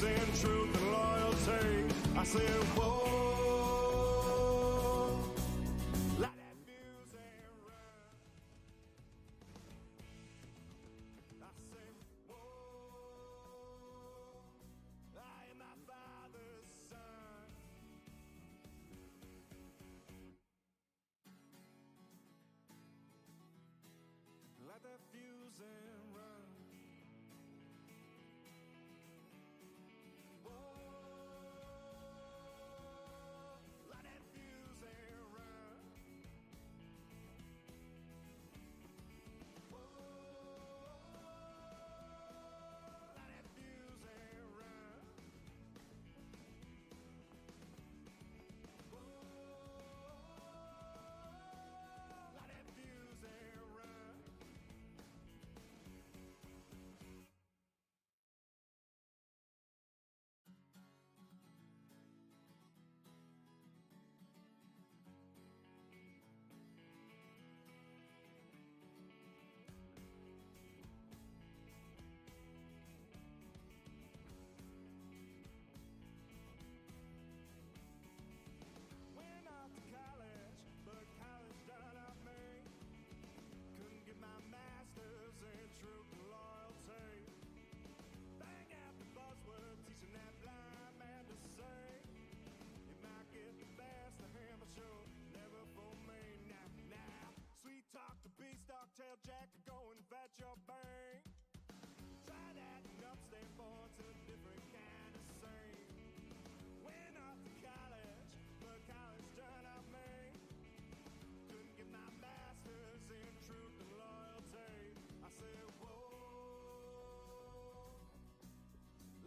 in truth and loyalty. I said, whoa, light that fuse and run. I said, whoa, I am my father's son. Light that fuse and run. Light that fuse and run. Light that fuse and run. Light that fuse and run. Went off to college, but college done up me. Couldn't get my master's in truth and loyalty. Bang out the buzzword, teaching that blind man to say. You might get the best of him, but sure, never for me. Now, sweet talk to beanstalk, tail jack, go and fetch your bank. Try that and upstate boy, it's a different kind of scene. Went off to college, but college done up me. Couldn't get my master's in truth and loyalty. I said, whoa,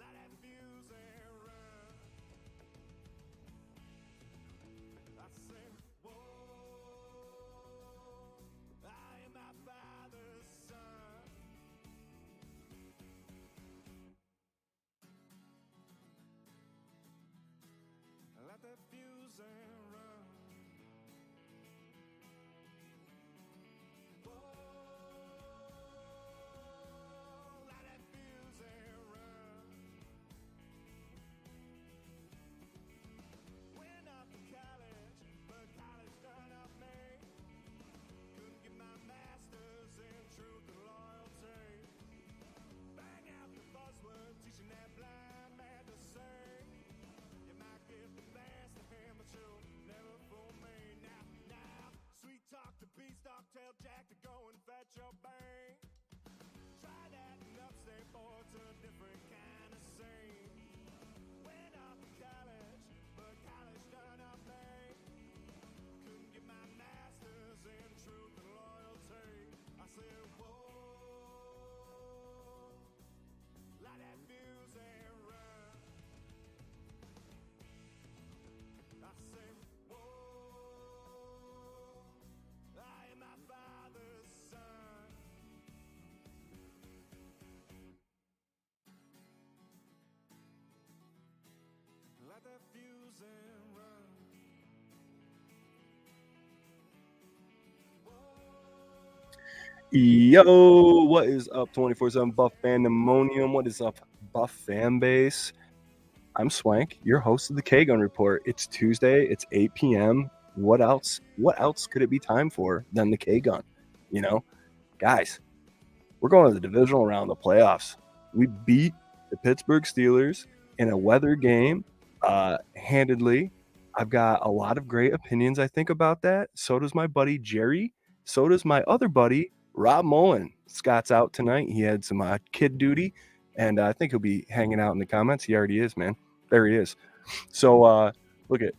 light that fuse and run. I said, whoa, I am my father's son. Light that fuse and run. Whoa, light that fuse and run. Went off to college, but college done up me. Couldn't get my master's in truth and loyalty. Bang out the buzzword, teaching that blind man to say. You might get the best of him, but you'll never fool me. Now, sweet talk to beanstalk, tail jack to go and fetch your bank. Try that and upstate boy, it's a different kind of scene. Went off to college, but college done up me. Couldn't get my master's in truth and loyalty. I said, whoa, light that fuse and run. I say, whoa, I am my father's son. Light that fuse and run. Yo, what is up, 24/7 Buff Pandemonium? What is up, Buff fan base? I'm Swank, your host of the K-Gun Report. It's Tuesday, it's 8 p.m. What else? What else could it be time for than the K-Gun? You know, guys, we're going to the divisional round of the playoffs. We beat the Pittsburgh Steelers in a weather game handedly. I've got a lot of great opinions, I think, about that. So does my buddy Jerry. So does my other buddy, Rob Mullen. Scott's out tonight. He had some kid duty, and I think he'll be hanging out in the comments. He already is, man. There he is. So, look at,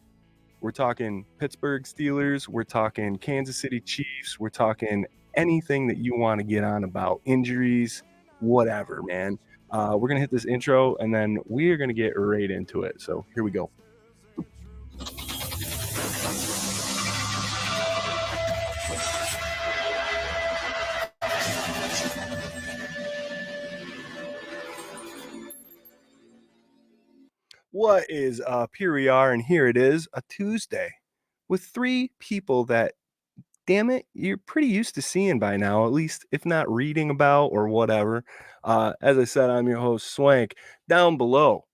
we're talking Pittsburgh Steelers. We're talking Kansas City Chiefs. We're talking anything that you want to get on about injuries, whatever, man. We're going to hit this intro, and then we are going to get right into it. So here we go. What is up? Here we are, and here it is, a Tuesday with three people that, damn it, you're pretty used to seeing by now, at least if not reading about or whatever. As I said, I'm your host, Swank. Down below,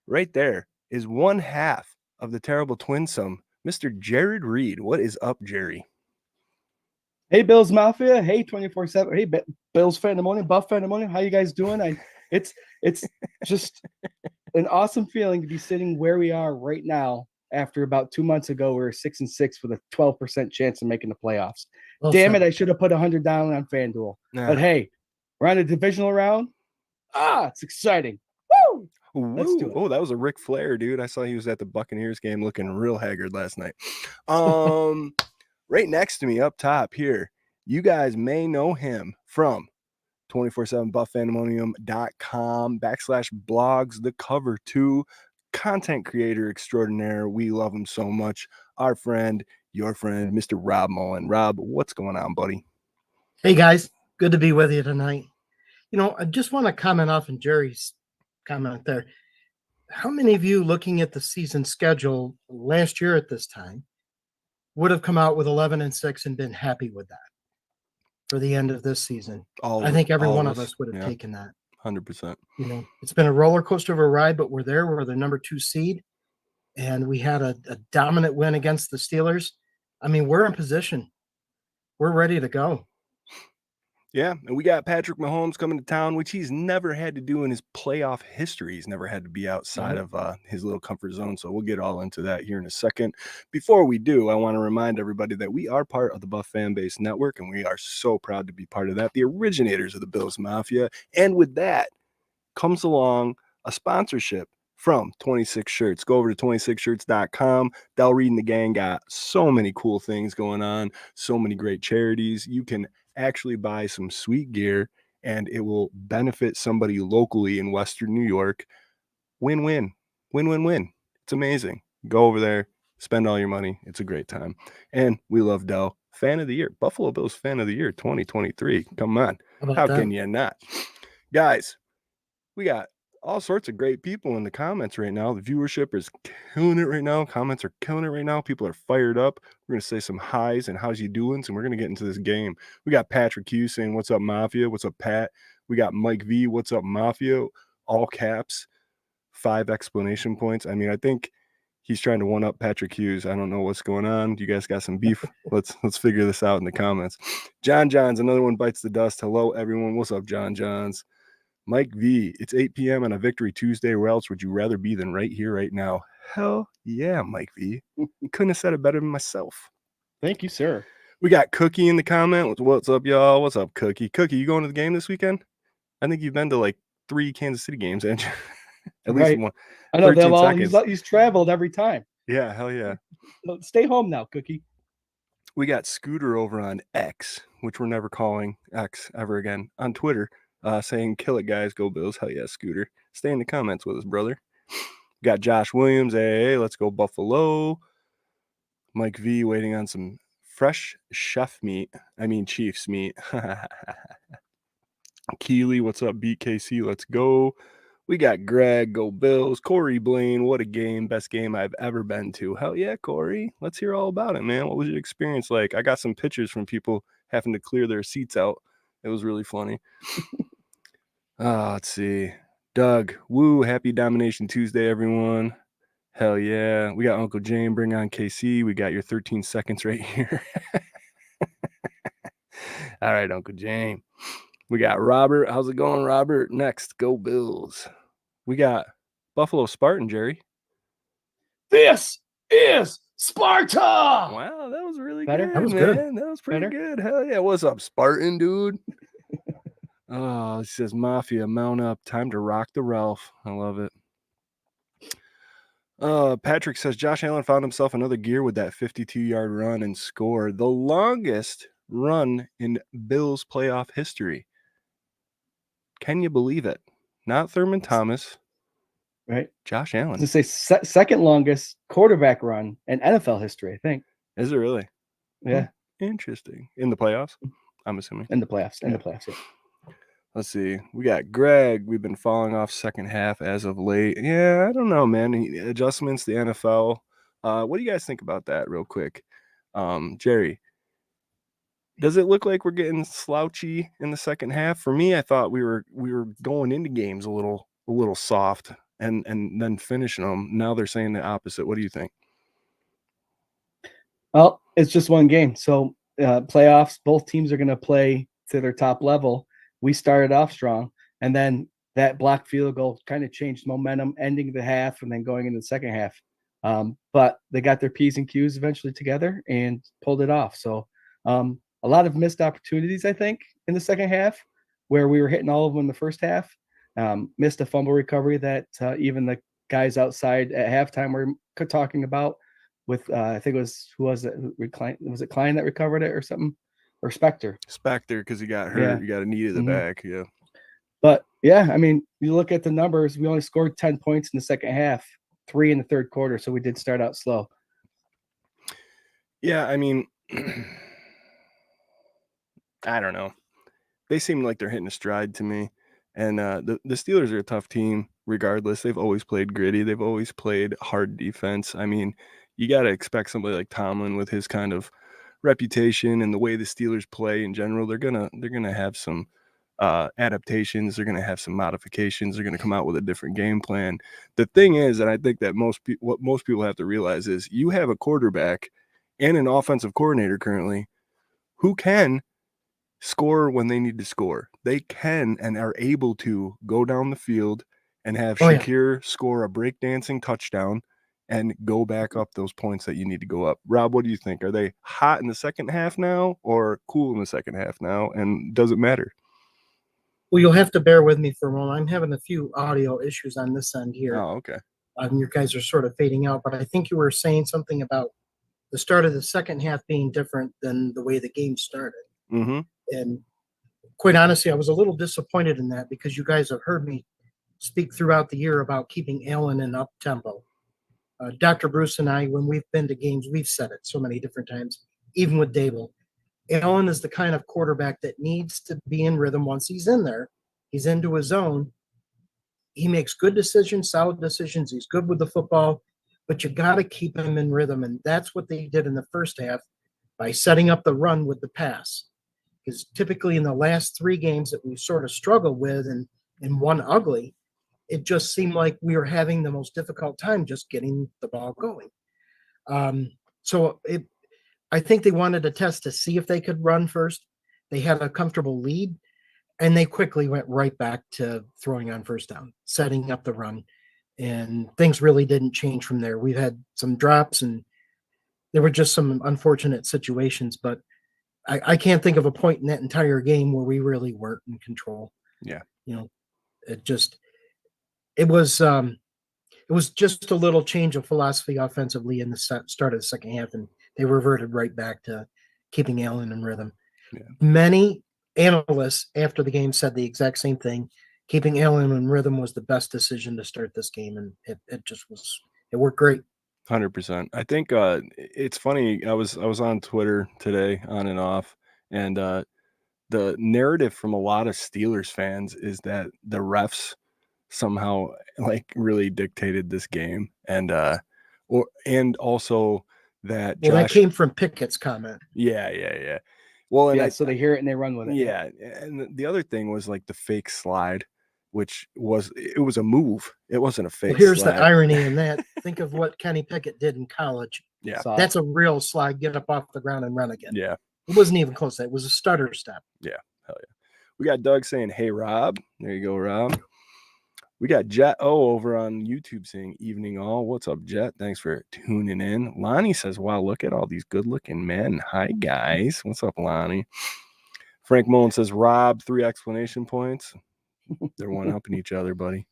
right there is one half of the terrible twinsome, Mr. Jarrod Reed. What is up, Jerry? Hey, Bills Mafia. Hey, 24/7. Hey, Bills fan of the morning, Buff fan of the morning. How you guys doing? It's just an awesome feeling to be sitting where we are right now. After about 2 months ago, we were 6-6 with a 12% chance of making the playoffs. Well, damn it! I should have put 100 down on FanDuel. Nah. But hey, we're on a divisional round. It's exciting. Woo! Let's do it. Oh, that was a Ric Flair, dude. I saw he was at the Buccaneers game looking real haggard last night. Right next to me up top here, you guys may know him from 247buffpandemonium.com/blogs, the cover 2, content creator extraordinaire. We love him so much. Our friend, your friend, Mr. Rob Mullen. Rob, what's going on, buddy? Hey, guys. Good to be with you tonight. I just want to comment off on Jerry's comment there. How many of you looking at the season schedule last year at this time would have come out with 11-6 and been happy with that for the end of this season? I think every one of us would have taken that. 100%. It's been a roller coaster of a ride, but we're there. We're the number 2 seed, and we had a dominant win against the Steelers. I mean, we're in position. We're ready to go. Yeah, and we got Patrick Mahomes coming to town, which he's never had to do in his playoff history. He's never had to be outside of his little comfort zone, so we'll get all into that here in a second. Before we do, I want to remind everybody that we are part of the Buff Fan Base Network, and we are so proud to be part of that, the originators of the Bills Mafia. And with that comes along a sponsorship from 26 Shirts. Go over to 26shirts.com. Del Reed and the gang got so many cool things going on, so many great charities. You can actually buy some sweet gear and it will benefit somebody locally in Western New York. Win-win. Win-win-win. It's amazing. Go over there, spend all your money. It's a great time. And we love Del. Fan of the Year. Buffalo Bills Fan of the Year 2023. Come on. How can you not? Guys, we got all sorts of great people in the comments right now. The viewership is killing it right now. Comments are killing it right now. People are fired up. We're going to say some highs and how's you doing, and we're going to get into this game. We got Patrick Hughes saying, what's up, Mafia? What's up, Pat? We got Mike V. What's up, Mafia? All caps, 5 exclamation points. I mean, I think he's trying to one-up Patrick Hughes. I don't know what's going on. You guys got some beef? Let's figure this out in the comments. John Johns, another one bites the dust. Hello, everyone. What's up, John Johns? Mike V, it's 8 p.m. on a Victory Tuesday. Where else would you rather be than right here, right now? Hell yeah, Mike V. Couldn't have said it better than myself. Thank you, sir. We got Cookie in the comment. What's up, y'all? What's up, Cookie? Cookie, you going to the game this weekend? I think you've been to like 3 Kansas City games, and at least one. I know they've all. He's traveled every time. Yeah, hell yeah. Stay home now, Cookie. We got Scooter over on X, which we're never calling X ever again, on Twitter. Saying, kill it, guys, go Bills. Hell yeah, Scooter. Stay in the comments with us, brother. Got Josh Williams. Hey, let's go Buffalo. Mike V waiting on some fresh chef meat. I mean, Chiefs meat. Keely, what's up, BKC? Let's go. We got Greg, go Bills. Corey Blaine, what a game. Best game I've ever been to. Hell yeah, Corey. Let's hear all about it, man. What was your experience like? I got some pictures from people having to clear their seats out. It was really funny. Let's see. Doug, woo, happy Domination Tuesday, everyone. Hell yeah. We got Uncle Jane, bring on KC. We got your 13 seconds right here. All right, Uncle Jane. We got Robert. How's it going, Robert? Next, go Bills. We got Buffalo Spartan, Jerry. This is Sparta. Wow, that was really good, That was man. good. That was pretty good. Hell yeah. What's up, Spartan, dude? Oh, it says Mafia, mount up. Time to rock the Ralph. I love it. Patrick says Josh Allen found himself another gear with that 52-yard run and score. The longest run in Bills playoff history. Can you believe it? Not Thurman Thomas. Right. Josh Allen. To say second longest quarterback run in NFL history, I think. Is it really? Yeah. Interesting. In the playoffs, I'm assuming. In the playoffs. Yeah. Let's see. We got Greg. We've been falling off second half as of late. Yeah, I don't know, man. Adjustments, the NFL. What do you guys think about that real quick? Jerry, does it look like we're getting slouchy in the second half? For me, I thought we were going into games a little soft, and then finishing them. Now they're saying the opposite. What do you think? Well, it's just one game. So playoffs, both teams are going to play to their top level. We started off strong, and then that blocked field goal kind of changed momentum, ending the half and then going into the second half. But they got their P's and Q's eventually together and pulled it off. So a lot of missed opportunities, I think, in the second half, where we were hitting all of them in the first half. Missed a fumble recovery that even the guys outside at halftime were talking about. With I think it was was it Klein that recovered it or something, or Spector because he got hurt. Yeah. You got a knee to the back. Yeah. But yeah, I mean, you look at the numbers. We only scored 10 points in the second half, 3 in the third quarter. So we did start out slow. Yeah, I mean, I don't know. They seem like they're hitting a stride to me. And the Steelers are a tough team regardless. They've always played gritty. They've always played hard defense. I mean, you got to expect somebody like Tomlin with his kind of reputation and the way the Steelers play in general. They're gonna have some adaptations. They're gonna have some modifications. They're gonna come out with a different game plan. The thing is, and I think that what most people have to realize is you have a quarterback and an offensive coordinator currently who can score when they need to score. They can and are able to go down the field and have Shakir score a breakdancing touchdown and go back up those points that you need to go up. Rob, what do you think? Are they hot in the second half now or cool in the second half now? And does it matter? Well, you'll have to bear with me for a moment. I'm having a few audio issues on this end here. Oh, okay. Your guys are sort of fading out, but I think you were saying something about the start of the second half being different than the way the game started. Mm-hmm. And quite honestly, I was a little disappointed in that because you guys have heard me speak throughout the year about keeping Allen in up tempo. Dr. Bruce and I, when we've been to games, we've said it so many different times, even with Dable. Allen is the kind of quarterback that needs to be in rhythm once he's in there. He's into his zone. He makes good decisions, solid decisions. He's good with the football, but you got to keep him in rhythm. And that's what they did in the first half by setting up the run with the pass. Because typically in the last 3 games that we sort of struggled with and won ugly, it just seemed like we were having the most difficult time just getting the ball going. I think they wanted to test to see if they could run first. They had a comfortable lead, and they quickly went right back to throwing on first down, setting up the run, and things really didn't change from there. We've had some drops, and there were just some unfortunate situations, but I can't think of a point in that entire game where we really weren't in control. Yeah. It was just a little change of philosophy offensively in the start of the second half, and they reverted right back to keeping Allen in rhythm. Yeah. Many analysts after the game said the exact same thing. Keeping Allen in rhythm was the best decision to start this game, and it worked great. 100%. I think it's funny. I was on Twitter today, on and off, and the narrative from a lot of Steelers fans is that the refs somehow really dictated this game, and also that that came from Pickett's comment. Yeah. Well, and so they hear it and they run with it. Yeah, and the other thing was the fake slide, which was a move. It wasn't a fake. Well, here's slide. The irony in that. Think of what Kenny Pickett did in college. Yeah, that's a real slide. Get up off the ground and run again. Yeah, it wasn't even close. It was a stutter step. Yeah, hell yeah. We got Doug saying, "Hey, Rob." There you go, Rob. We got Jet O over on YouTube saying, "Evening all." What's up, Jet? Thanks for tuning in. Lonnie says, "Wow, look at all these good-looking men." Hi, guys. What's up, Lonnie? Frank Mullen says, "Rob, 3 exclamation points." They're one-upping each other, buddy.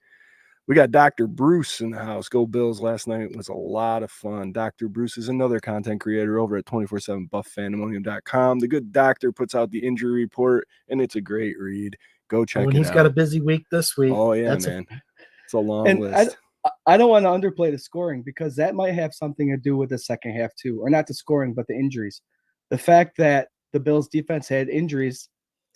We got Dr. Bruce in the house. Go Bills. Last night was a lot of fun. Dr. Bruce is another content creator over at 247buffandemonium.com. The good doctor puts out the injury report, and it's a great read. Go check it out. He's got a busy week this week. Oh, yeah, man. It's a long list. I don't want to underplay the scoring because that might have something to do with the second half too, or not the scoring, but the injuries. The fact that the Bills defense had injuries,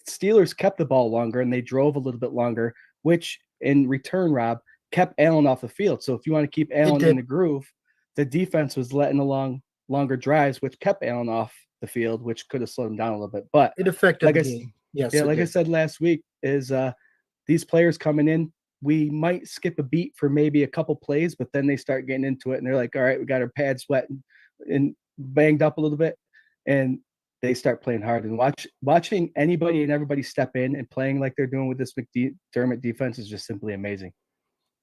Steelers kept the ball longer and they drove a little bit longer, which in return, Rob, kept Allen off the field. So if you want to keep Allen in the groove, the defense was letting along longer drives, which kept Allen off the field, which could have slowed him down a little bit. But it affected the game. Yes, I said last week, is these players coming in, we might skip a beat for maybe a couple plays, but then they start getting into it and they're like, all right, we got our pads wet and banged up a little bit, and they start playing hard. And watching anybody and everybody step in and playing like they're doing with this McDermott defense is just simply amazing.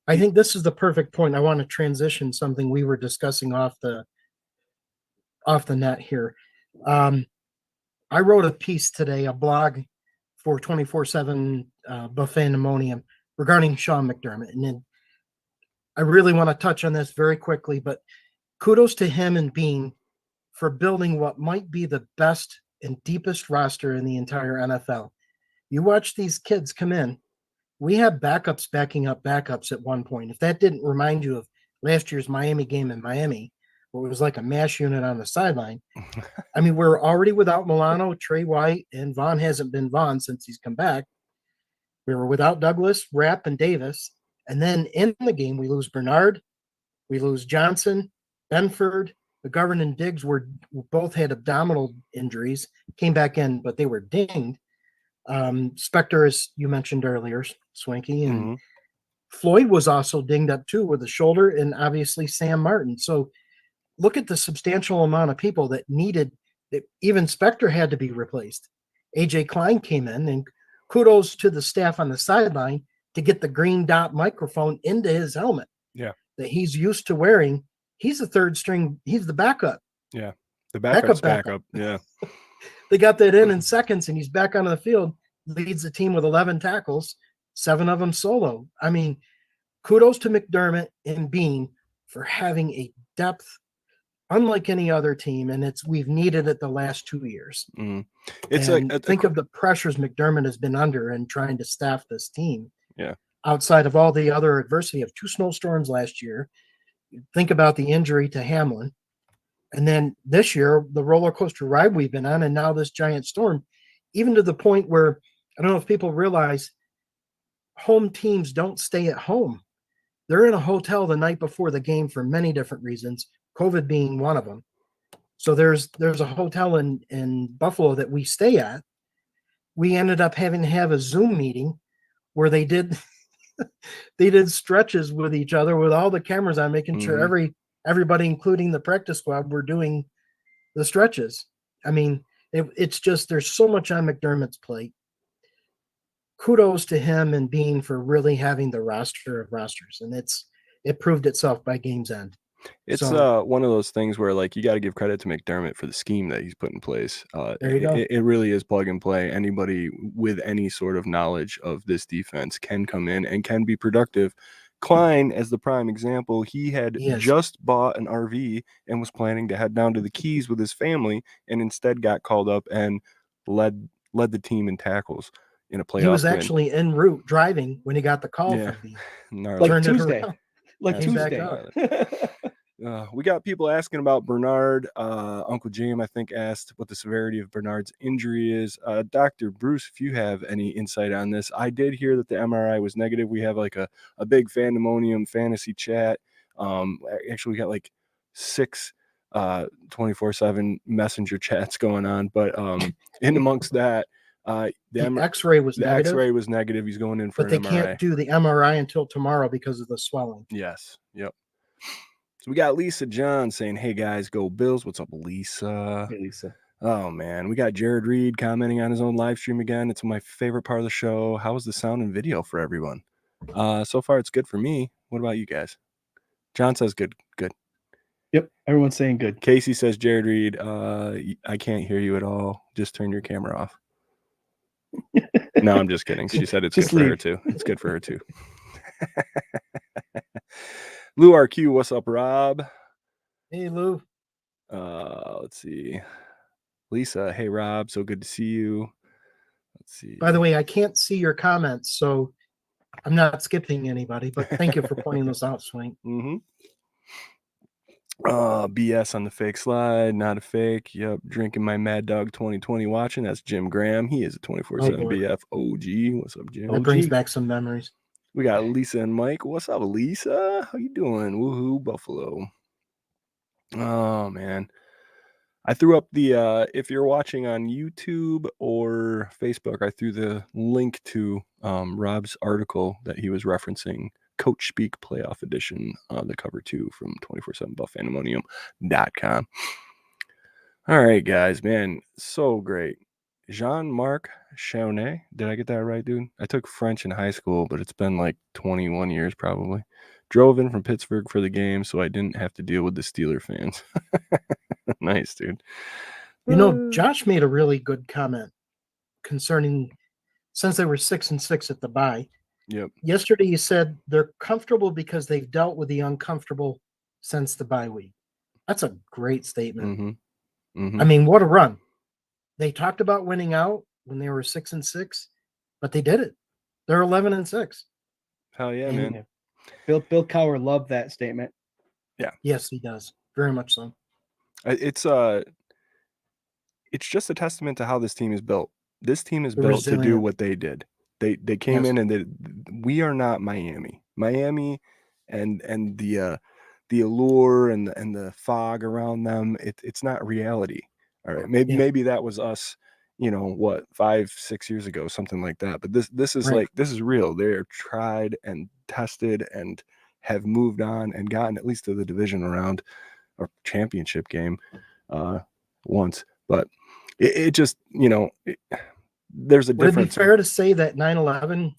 I think this is the perfect point. I want to transition something we were discussing off the net here. I wrote a piece today, a blog for 24/7 Buff Pandemonium regarding Sean McDermott. And then I really want to touch on this very quickly, but kudos to him and Bean for building what might be the best and deepest roster in the entire NFL. You watch these kids come in. We have backups backing up backups at one point. If that didn't remind you of last year's Miami game in Miami, where it was like a mash unit on the sideline. I mean, we're already without Milano, Trey White, and Vaughn hasn't been Vaughn since he's come back. We were without Douglas, Rapp, and Davis. And then in the game, we lose Bernard, we lose Johnson, Benford, McGovern, and Diggs both had abdominal injuries, came back in, but they were dinged. Spector, as you mentioned earlier, Swanky, and Floyd was also dinged up too with a shoulder, and obviously Sam Martin. So look at the substantial amount of people that needed that. Even Spector had to be replaced. AJ Klein came in, and kudos to the staff on the sideline to get the green dot microphone into his helmet. Yeah, that he's used to wearing. He's the third string. He's the backup. Yeah, the backup's backup. Yeah. They got that in seconds, and he's back on the field, leads the team with 11 tackles, 7 of them solo. I mean, kudos to McDermott and Bean for having a depth unlike any other team, and we've needed it the last 2 years. It's think of the pressures McDermott has been under in trying to staff this team. Yeah. Outside of all the other adversity of 2 snowstorms last year, think about the injury to Hamlin. And then this year, the roller coaster ride we've been on, and now this giant storm, even to the point where I don't know if people realize home teams don't stay at home. They're in a hotel the night before the game for many different reasons, COVID being one of them. So there's a hotel in Buffalo that we stay at. We ended up having to have a Zoom meeting where they did stretches with each other with all the cameras on, making sure everybody, including the practice squad, were doing the stretches. I mean, it's just there's so much on McDermott's plate. Kudos to him and Bean for really having the roster of rosters, and it proved itself by game's end. It's one of those things where, like, you got to give credit to McDermott for the scheme that he's put in place. There you go. It really is plug and play. Anybody with any sort of knowledge of this defense can come in and can be productive. Klein, as the prime example, he had just bought an RV and was planning to head down to the Keys with his family, and instead got called up and led the team in tackles in a playoff. He was actually en route driving when he got the call from me. Like Tuesday. Like Tuesday. We got people asking about Bernard. Uncle Jim, I think, asked what the severity of Bernard's injury is. Dr. Bruce, if you have any insight on this, I did hear that the MRI was negative. We have like a big Fandemonium fantasy chat. Actually, we got like 6 24/7 messenger chats going on, but in amongst that, the X-ray was negative. X-ray was negative. He's going in for but an they MRI. can't do the MRI until tomorrow because of the swelling. Yes. Yep. So we got Lisa John saying, "Hey guys, go Bills." What's up, Lisa? Hey, Lisa. Oh man, we got Jarrod Reed commenting on his own live stream again. It's my favorite part of the show. How was the sound and video for everyone? So far it's good for me. What about you guys? John says good. Yep, everyone's saying good. Casey says, Jarrod Reed, I can't hear you at all. Just turn your camera off. No, I'm just kidding. She said it's good for her too. It's good for her too. Lou RQ, what's up, Rob? Hey, Lou. Let's see. Lisa, hey, Rob, so good to see you. Let's see. By the way, I can't see your comments, so I'm not skipping anybody, but thank you for pointing those out, Swank. BS on the fake slide, not a fake. Yep, drinking my Mad Dog 2020 watching. That's Jim Graham. He is a 24/7 BF OG. What's up, Jim? That brings back some memories. We got Lisa and Mike. What's up, Lisa? How you doing? Woohoo, Buffalo. Oh, man. I threw up the if you're watching on YouTube or Facebook, I threw the link to Rob's article that he was referencing, Coach Speak Playoff Edition, the cover 2 from 247buffandemonium.com. All right, guys, man, so great. Jean-Marc Chaunet, did I get that right, dude? I took French in high school, but it's been like 21 years probably. Drove in from Pittsburgh for the game, so I didn't have to deal with the Steeler fans. Nice, dude. You know, Josh made a really good comment concerning, since they were 6-6 at the bye. Yep. Yesterday, you said they're comfortable because they've dealt with the uncomfortable since the bye week. That's a great statement. Mm-hmm. Mm-hmm. I mean, what a run. They talked about winning out when they were 6-6, but they did it. They're 11-6. Hell yeah, And man. Bill Cowher loved that statement. Yeah. Yes, he does. Very much so. It's just a testament to how this team is built. This team is They're built to do resilient. what they did. They came Yes. in and we are not Miami. Miami and the allure and the fog around them, it's not reality. All right. Maybe that was us, 5-6 years ago, something like that. But this is Right. this is real. They're tried and tested and have moved on and gotten at least to the division round or championship game once. But it just, there's a Would it be difference. fair to say that 9/11,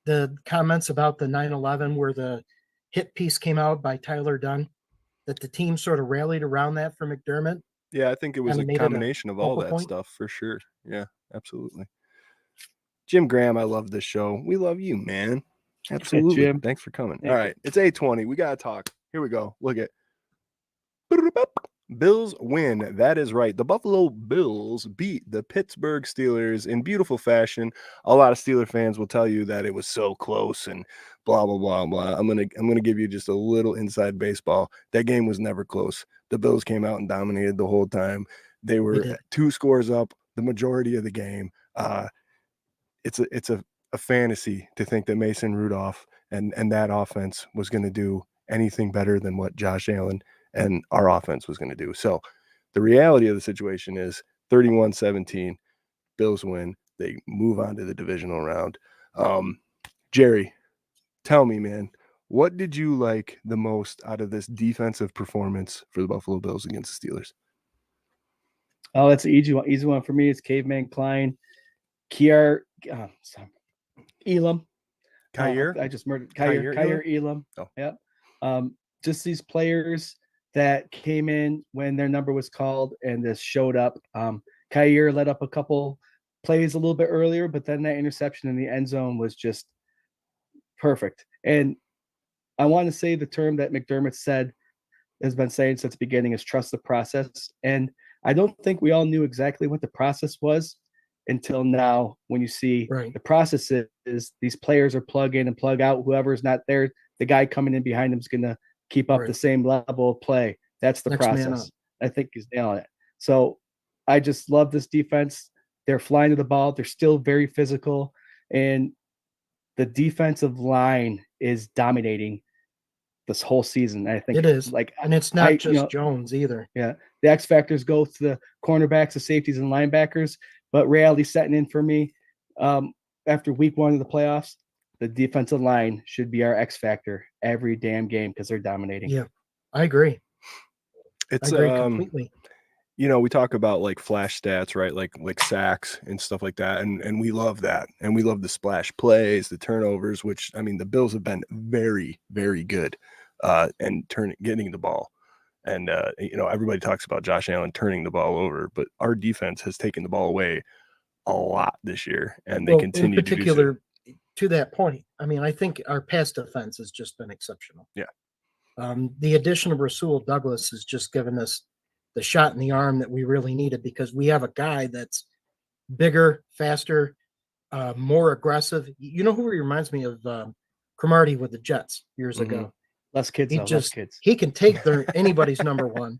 the comments about the 9/11 where the hit piece came out by Tyler Dunn, that the team sort of rallied around that for McDermott? Yeah, I think it was Kinda a made it a combination of all focal that point? stuff for sure. Yeah, absolutely. Jim Graham, I love this show. We love you, man. Absolutely. Jim. Thanks for coming. Thank All you. right, it's 8:20. We gotta talk. Here we go. Look at Bills win. That is right. The Buffalo Bills beat the Pittsburgh Steelers in beautiful fashion. A lot of Steeler fans will tell you that it was so close and blah blah blah blah. I'm gonna give you just a little inside baseball. That game was never close. The Bills came out and dominated the whole time. They were did. 2 scores up the majority of the game. It's a fantasy to think that Mason Rudolph and that offense was going to do anything better than what Josh Allen and our offense was going to do. So the reality of the situation is 31-17, Bills win. They move on to the divisional round. Jerry, tell me, man, what did you like the most out of this defensive performance for the Buffalo Bills against the Steelers? Oh, that's an easy one for me. It's Caveman Klein, Elam. Kyer? I just murdered Kyer Elam. Oh. Yep. Just these players that came in when their number was called and just showed up. Kyer let up a couple plays a little bit earlier, but then that interception in the end zone was just perfect. And I want to say the term that McDermott has been saying since the beginning is trust the process. And I don't think we all knew exactly what the process was until now, when you see Right. the process is these players are plug in and plug out. Whoever's not there, the guy coming in behind them is going to keep up Right. the same level of play. That's the Next man process. up. I think he's nailing it. So I just love this defense. They're flying to the ball. They're still very physical. And the defensive line is dominating this whole season. I think It is. like, And it's not just Jones either. yeah, the X factors go to the cornerbacks, the safeties, and linebackers. But reality setting in for me after week 1 of the playoffs, the defensive line should be our X factor every damn game because they're dominating. Yeah, I agree. It's I agree completely. we talk about like flash stats, right? Like sacks and stuff like that. And we love that. And we love the splash plays, the turnovers, which, I mean, the Bills have been very, very good and getting the ball. And, everybody talks about Josh Allen turning the ball over, but our defense has taken the ball away a lot this year, and they continue in particular, to do so. To that point, I mean, I think our pass defense has just been exceptional. Yeah. The addition of Rasul Douglas has just given us the shot in the arm that we really needed, because we have a guy that's bigger, faster, more aggressive. You know who he reminds me of? Cromartie with the Jets years ago. Less kids. Less kids. He can take anybody's number one.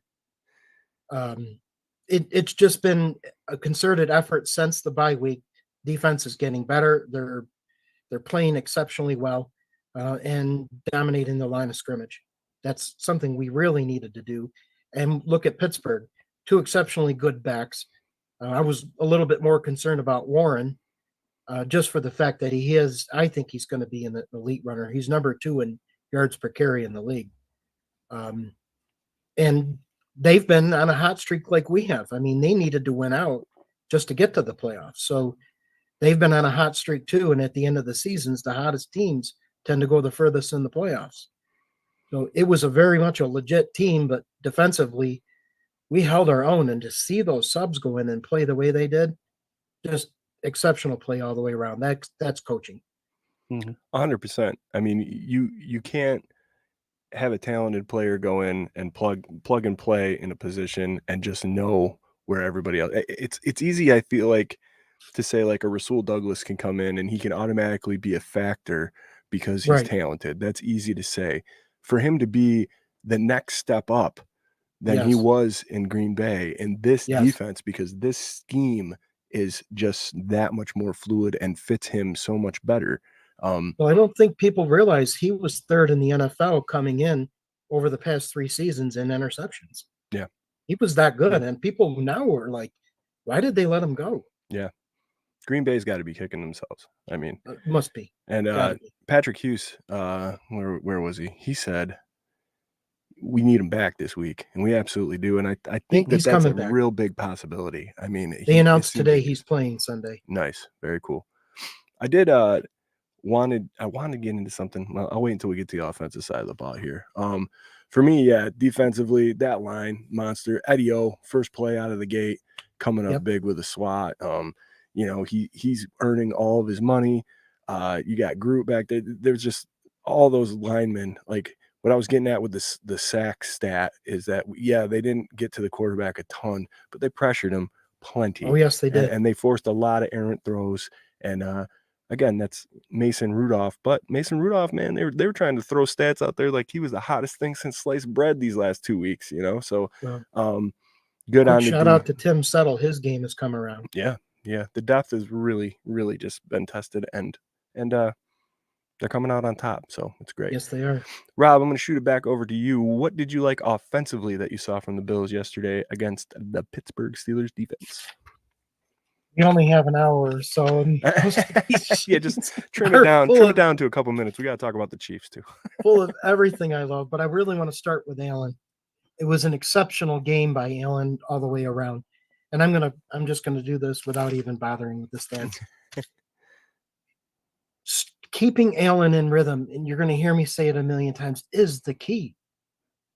It's just been a concerted effort since the bye week. Defense is getting better. They're playing exceptionally well and dominating the line of scrimmage. That's something we really needed to do. And look at Pittsburgh. two exceptionally good backs. I was a little bit more concerned about Warren, just for the fact that I think he's going to be an elite runner. He's number 2 in yards per carry in the league. And they've been on a hot streak like we have. I mean, they needed to win out just to get to the playoffs. So they've been on a hot streak too. And at the end of the seasons, the hottest teams tend to go the furthest in the playoffs. So it was a very much a legit team, but defensively, we held our own. And to see those subs go in and play the way they did, just exceptional play all the way around. That's coaching. 100%. I mean, you can't have a talented player go in and plug and play in a position and just know where everybody else. It's easy, I feel like, to say like a Rasul Douglas can come in and he can automatically be a factor because he's talented. That's easy to say. For him to be the next step up than he was in Green Bay in this defense, because this scheme is just that much more fluid and fits him so much better. Well, I don't think people realize he was 3rd in the NFL coming in over the past 3 seasons in interceptions. Yeah. He was that good. And people now are like, why did they let him go? Yeah. Green Bay's got to be kicking themselves. I mean, must be. And Patrick Hughes, where was he? He said, we need him back this week, and we absolutely do. And I think that's a real big possibility. I mean, they announced today he's playing Sunday. Nice. Very cool. I did wanted to get into something. I'll wait until we get to the offensive side of the ball here. For me, defensively, that line monster. Eddie O, first play out of the gate, coming up big with a swat. He's earning all of his money. You got Groot back there. There's just all those linemen. Like what I was getting at with the sack stat is that they didn't get to the quarterback a ton, but they pressured him plenty. Oh yes, they did, and they forced a lot of errant throws. And again, that's Mason Rudolph. But Mason Rudolph, man, they were trying to throw stats out there like he was the hottest thing since sliced bread these last 2 weeks. So good on shout out to Tim Settle. His game has come around. Yeah, the depth has really, really just been tested, and they're coming out on top, so it's great. Yes, they are. Rob, I'm going to shoot it back over to you. What did you like offensively that you saw from the Bills yesterday against the Pittsburgh Steelers defense? We only have an hour or so. Just trim it down to a couple minutes. We got to talk about the Chiefs too. Full of everything I love, but I really want to start with Allen. It was an exceptional game by Allen all the way around. And I'm just gonna do this without even bothering with the stats. Keeping Allen in rhythm, and you're gonna hear me say it a million times, is the key.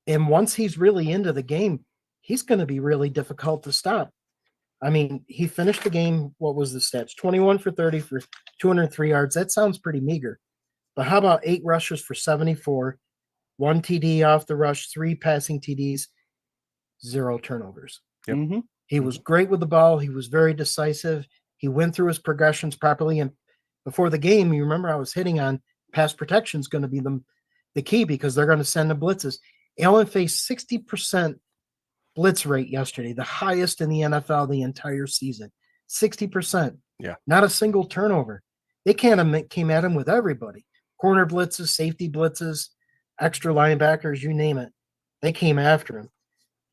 And once he's really into the game, he's gonna be really difficult to stop. I mean, he finished the game. What was the stats? 21 for 30 for 203 yards. That sounds pretty meager. But how about 8 rushes for 74, 1 TD off the rush, 3 passing TDs, 0 turnovers. Yep. Mm-hmm. He was great with the ball. He was very decisive. He went through his progressions properly. And before the game, you remember I was hitting on pass protection is going to be the key because they're going to send the blitzes. Allen faced 60% blitz rate yesterday, the highest in the NFL the entire season. 60%. Yeah. Not a single turnover. They came at him with everybody. Corner blitzes, safety blitzes, extra linebackers, you name it. They came after him.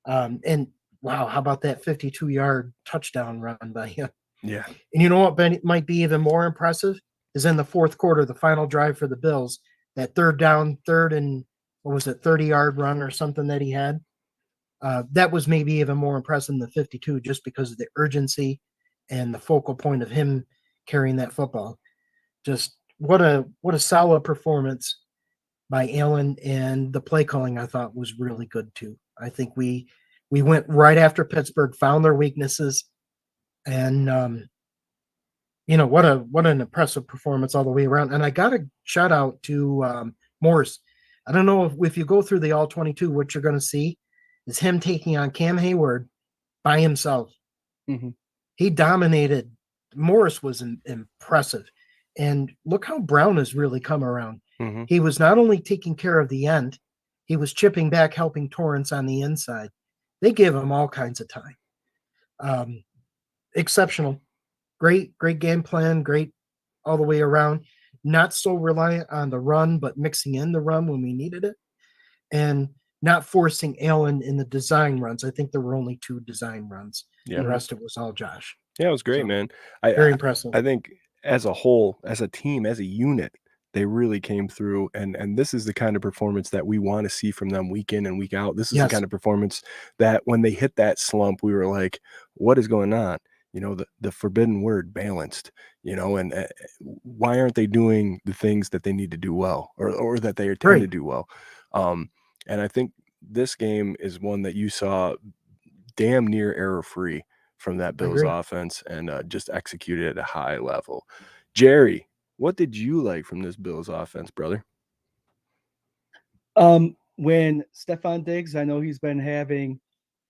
And wow, how about that 52-yard touchdown run by him? Yeah. And you know what might be even more impressive is in the fourth quarter, the final drive for the Bills, that third and 30-yard run or something that he had. That was maybe even more impressive than the 52 just because of the urgency and the focal point of him carrying that football. Just what a solid performance by Allen, and the play calling I thought was really good too. I think we went right after Pittsburgh, found their weaknesses, and what an impressive performance all the way around. And I got a shout out to Morris. I don't know if you go through the all 22, what you're going to see is him taking on Cam Hayward by himself. Mm-hmm. He dominated. Morris was impressive. And look how Brown has really come around. Mm-hmm. He was not only taking care of the end, he was chipping back, helping Torrance on the inside. They gave him all kinds of time. Exceptional. Great game plan. Great all the way around. Not so reliant on the run, but mixing in the run when we needed it. And not forcing Allen in the design runs. I think there were only 2 design runs. Yeah. The rest of it was all Josh. Yeah, it was great, So, man. Very impressive. I think as a whole, as a team, as a unit, they really came through, and this is the kind of performance that we want to see from them week in and week out. This is the Yes. kind of performance that when they hit that slump, we were like, what is going on? You know, the forbidden word, balanced, you know, and why aren't they doing the things that they need to do well, or that they tend to Right. do well? And I think this game is one that you saw damn near error-free from that Bills agree. offense, and just executed at a high level. Jerry, what did you like from this Bills offense, brother? When Stephon Diggs, I know he's been having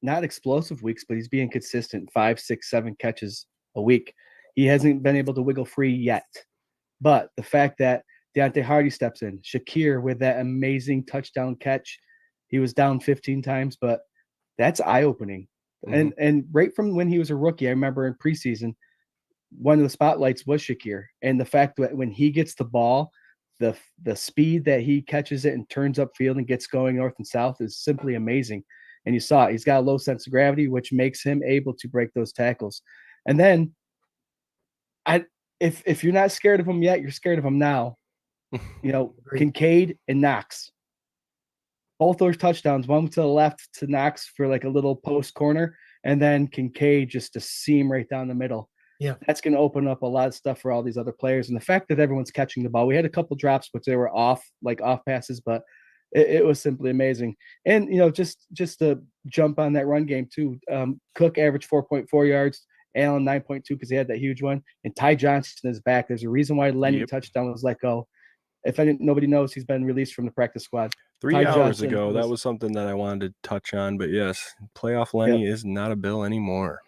not explosive weeks, but he's being consistent, 5, 6, 7 catches a week. He hasn't been able to wiggle free yet. But the fact that Deontay Hardy steps in, Shakir with that amazing touchdown catch, he was down 15 times, but that's eye-opening. And right from when he was a rookie, I remember in preseason, one of the spotlights was Shakir. And the fact that when he gets the ball, the speed that he catches it and turns upfield and gets going north and south is simply amazing. And you saw it. He's got a low sense of gravity, which makes him able to break those tackles. And then if you're not scared of him yet, you're scared of him now. You know, Kincaid and Knox. Both those touchdowns, one to the left to Knox for like a little post corner, and then Kincaid just a seam right down the middle. Yeah. That's going to open up a lot of stuff for all these other players. And the fact that everyone's catching the ball, we had a couple drops, but they were off passes, but it was simply amazing. And, you know, just to jump on that run game too, Cook averaged 4.4 yards, Allen 9.2 because he had that huge one, and Ty Johnson is back. There's a reason why Lenny touchdown was let go. If nobody knows, he's been released from the practice squad. 3 Ty hours Johnson ago, that was something that I wanted to touch on. But yes, playoff Lenny is not a Bill anymore.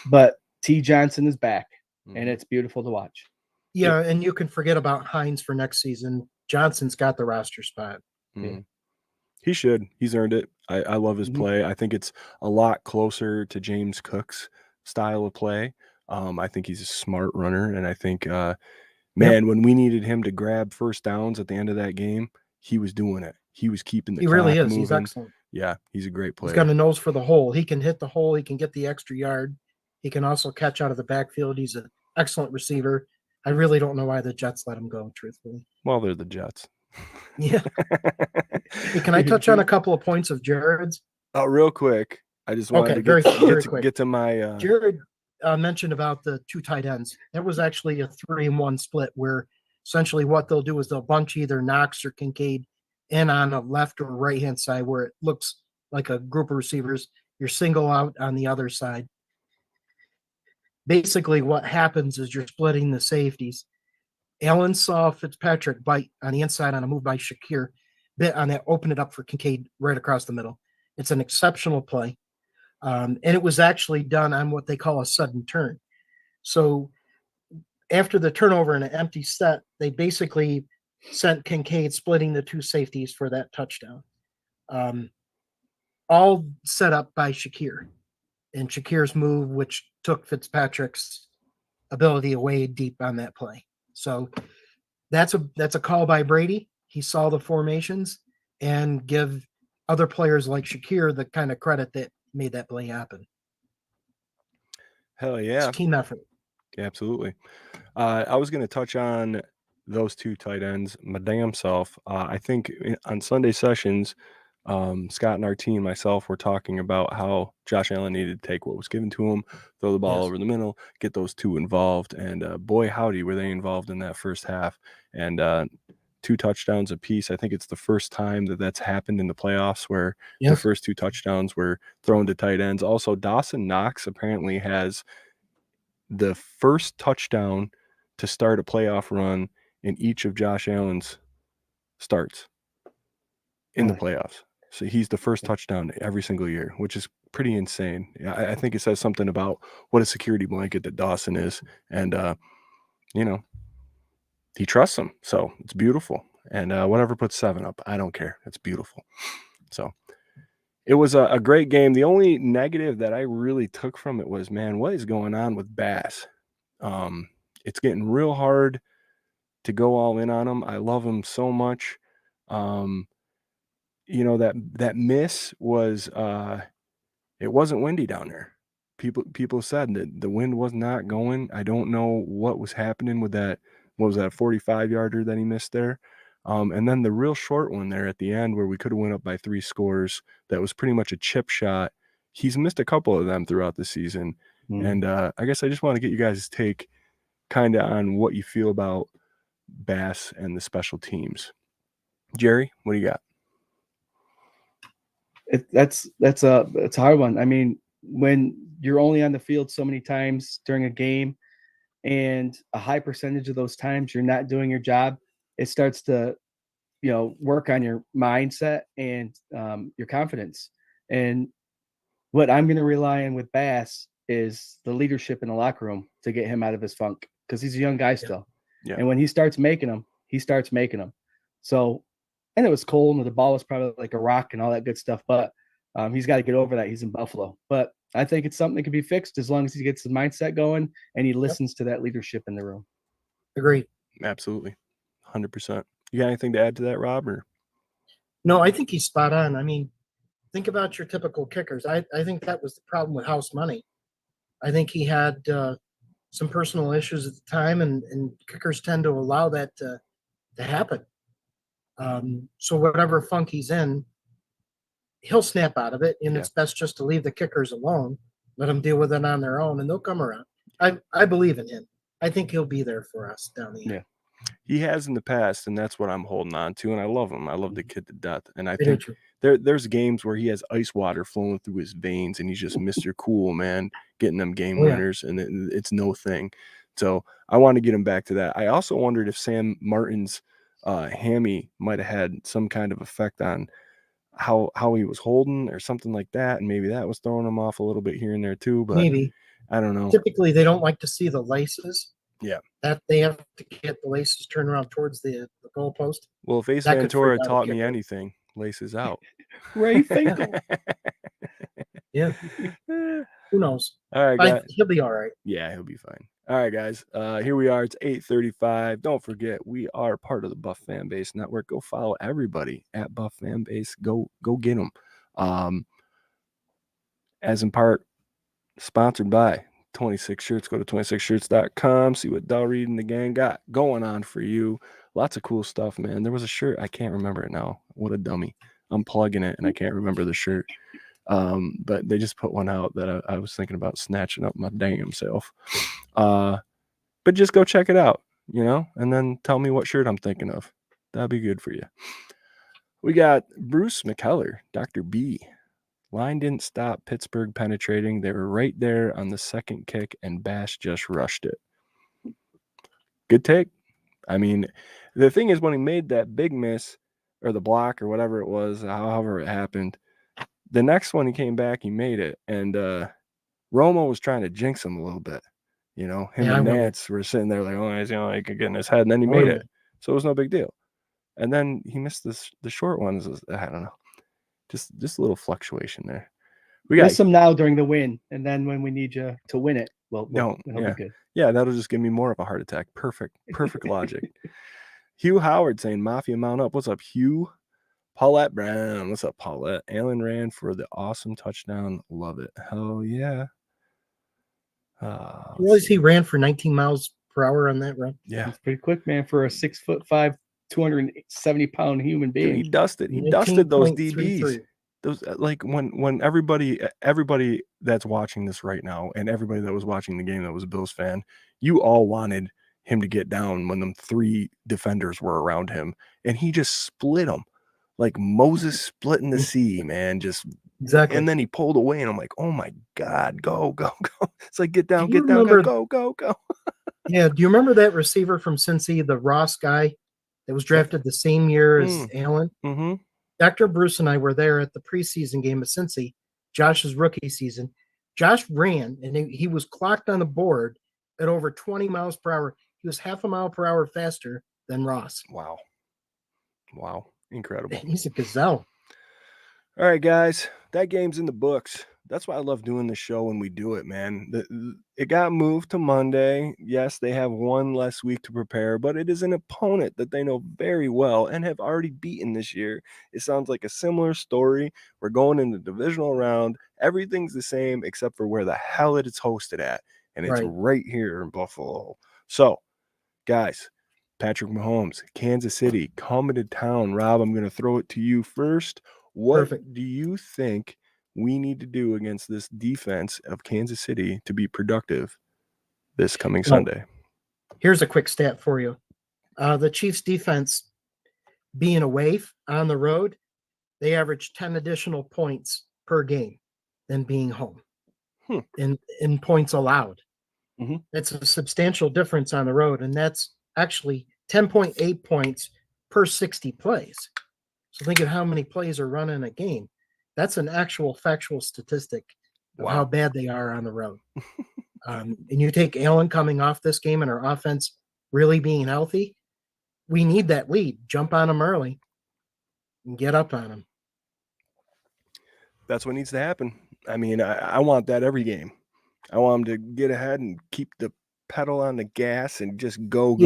But T. Johnson is back, and it's beautiful to watch. Yeah, and you can forget about Hines for next season. Johnson's got the roster spot. He should. He's earned it. I love his play. I think it's a lot closer to James Cook's style of play. I think he's a smart runner, and I think when we needed him to grab first downs at the end of that game, he was doing it. He was keeping the clock really is. moving. He's excellent. Yeah, he's a great player. He's got a nose for the hole. He can hit the hole. He can get the extra yard. He can also catch out of the backfield. He's an excellent receiver. I really don't know why the Jets let him go, truthfully. Well, they're the Jets. Yeah. Hey, can I touch on a couple of points of Jarrod's? Oh, real quick. I just wanted to get to my Jarrod mentioned about the 2 tight ends. That was actually a 3-1 split where essentially what they'll do is they'll bunch either Knox or Kincaid in on the left or right hand side where it looks like a group of receivers. You're single out on the other side. Basically, what happens is you're splitting the safeties. Allen saw Fitzpatrick bite on the inside on a move by Shakir, bit on that, open it up for Kincaid right across the middle. It's an exceptional play. And it was actually done on what they call a sudden turn. So after the turnover in an empty set, they basically sent Kincaid splitting the 2 safeties for that touchdown. All set up by Shakir. And Shakir's move, which took Fitzpatrick's ability away deep on that play. So that's a call by Brady. He saw the formations and give other players like Shakir the kind of credit that made that play happen. Hell yeah. It's a team effort. Yeah, absolutely. I was going to touch on those 2 tight ends, my damn self. I think on Sunday sessions, Scott and our team, myself, were talking about how Josh Allen needed to take what was given to him, throw the ball over the middle, get those 2 involved. And boy, howdy, were they involved in that first half. And 2 touchdowns apiece. I think it's the first time that's happened in the playoffs where the first 2 touchdowns were thrown to tight ends. Also, Dawson Knox apparently has the first touchdown to start a playoff run in each of Josh Allen's starts in the playoffs. So he's the first touchdown every single year, which is pretty insane. I think it says something about what a security blanket that Dawson is. And, he trusts him. So it's beautiful. And whatever puts 7 up, I don't care. It's beautiful. So it was a great game. The only negative that I really took from it was, man, what is going on with Bass? It's getting real hard to go all in on him. I love him so much. you know, that miss was it wasn't windy down there. People said that the wind was not going. I don't know what was happening with that. What was that 45-yarder that he missed there? And then the real short one there at the end where we could have went up by 3 scores. That was pretty much a chip shot. He's missed a couple of them throughout the season. And I guess I just want to get you guys' take kind of on what you feel about Bass and the special teams. Jerry, what do you got? It's a hard one. I mean, when you're only on the field so many times during a game, and a high percentage of those times you're not doing your job, it starts to, work on your mindset and your confidence. And what I'm going to rely on with Bass is the leadership in the locker room to get him out of his funk, because he's a young guy still. Yeah. And when he starts making them, he starts making them. So, and it was cold and the ball was probably like a rock and all that good stuff, but he's got to get over that. He's in Buffalo. But I think it's something that can be fixed as long as he gets the mindset going and he listens to that leadership in the room. Agreed. Absolutely. 100%. You got anything to add to that, Rob? Or? No, I think he's spot on. I mean, think about your typical kickers. I think that was the problem with House Money. I think he had some personal issues at the time, and kickers tend to allow that to happen. So whatever funk he's in, he'll snap out of it, and it's best just to leave the kickers alone, let them deal with it on their own, and they'll come around. I believe in him. I think he'll be there for us down the end. Yeah. He has in the past, and that's what I'm holding on to, and I love him. I love the kid to death, and I think there's games where he has ice water flowing through his veins, and he's just Mr. Cool, man, getting them game winners, and it's no thing. So I want to get him back to that. I also wondered if Sam Martin's hammy might have had some kind of effect on how he was holding or something like that, and maybe that was throwing him off a little bit here and there too, but maybe. I don't know. Typically, they don't like to see the laces. Yeah. That they have to get the laces turned around towards the goalpost. Well, if Ace Ventura taught me anything, laces out. Ray Finkel. Yeah. Who knows? All right, guys. He'll be all right. Yeah, he'll be fine. All right, guys. Here we are. It's 8:35. Don't forget, we are part of the Buff Fan Base Network. Go follow everybody at Buff Fan Base. Go get them. As in part sponsored by 26 Shirts. Go to 26shirts.com. See what Del Reed and the gang got going on for you. Lots of cool stuff, man. There was a shirt. I can't remember it now. What a dummy. I'm plugging it, and I can't remember the shirt. But they just put one out that I was thinking about snatching up my damn self. But just go check it out, and then tell me what shirt I'm thinking of. That'd be good for you. We got Bruce McKellar, Dr. B. Line didn't stop Pittsburgh penetrating. They were right there on the second kick, and Bass just rushed it. Good take. I mean, the thing is, when he made that big miss, or the block, or whatever it was, however it happened, the next one he came back, he made it. And Romo was trying to jinx him a little bit. Him and Nance were sitting there like, oh, he's he could get in his head, and then he made it. So it was no big deal. And then he missed the short ones. I don't know. Just a little fluctuation there. We got miss them now during the win, and then when we need you to win it, it'll be good. Yeah, that'll just give me more of a heart attack. Perfect logic. Hugh Howard saying, Mafia mount up. What's up, Hugh? Paulette Brown. What's up, Paulette? Allen ran for the awesome touchdown. Love it. Hell yeah. He ran for 19 miles per hour on that run. Yeah. It's pretty quick, man, for a 6'5", 270-pound human being. Dude, he dusted those DBs. Those, like, when everybody that's watching this right now, and everybody that was watching the game that was a Bills fan, you all wanted him to get down when them 3 defenders were around him, and he just split them like Moses splitting the sea, man. Just exactly. And then he pulled away, and I'm like, oh my God, go. It's like, get down, go. Yeah. Do you remember that receiver from Cincy, the Ross guy that was drafted the same year as Allen? Mm-hmm. Dr. Bruce and I were there at the preseason game of Cincy, Josh's rookie season. Josh ran, and he was clocked on the board at over 20 miles per hour. He was half a mile per hour faster than Ross. Wow. Incredible. And he's a gazelle. All right, guys, that game's in the books. That's why I love doing the show when we do it, man. It got moved to Monday. Yes, they have one less week to prepare, but it is an opponent that they know very well and have already beaten this year. It sounds like a similar story. We're going in the divisional round. Everything's the same except for where the hell it is hosted at, and it's right here in Buffalo. So, guys, Patrick Mahomes, Kansas City, coming to town. Rob, I'm going to throw it to you first. What do you think we need to do against this defense of Kansas City to be productive this coming Sunday? Here's a quick stat for you. The Chiefs defense being away on the road, they average 10 additional points per game than being home in points allowed. That's a substantial difference on the road, and that's actually 10.8 points per 60 plays. So think of how many plays are run in a game. That's an actual factual statistic of how bad they are on the road. And you take Allen coming off this game and our offense really being healthy, we need that lead. Jump on them early and get up on them. That's what needs to happen. I mean, I want that every game. I want them to get ahead and keep the pedal on the gas and just go.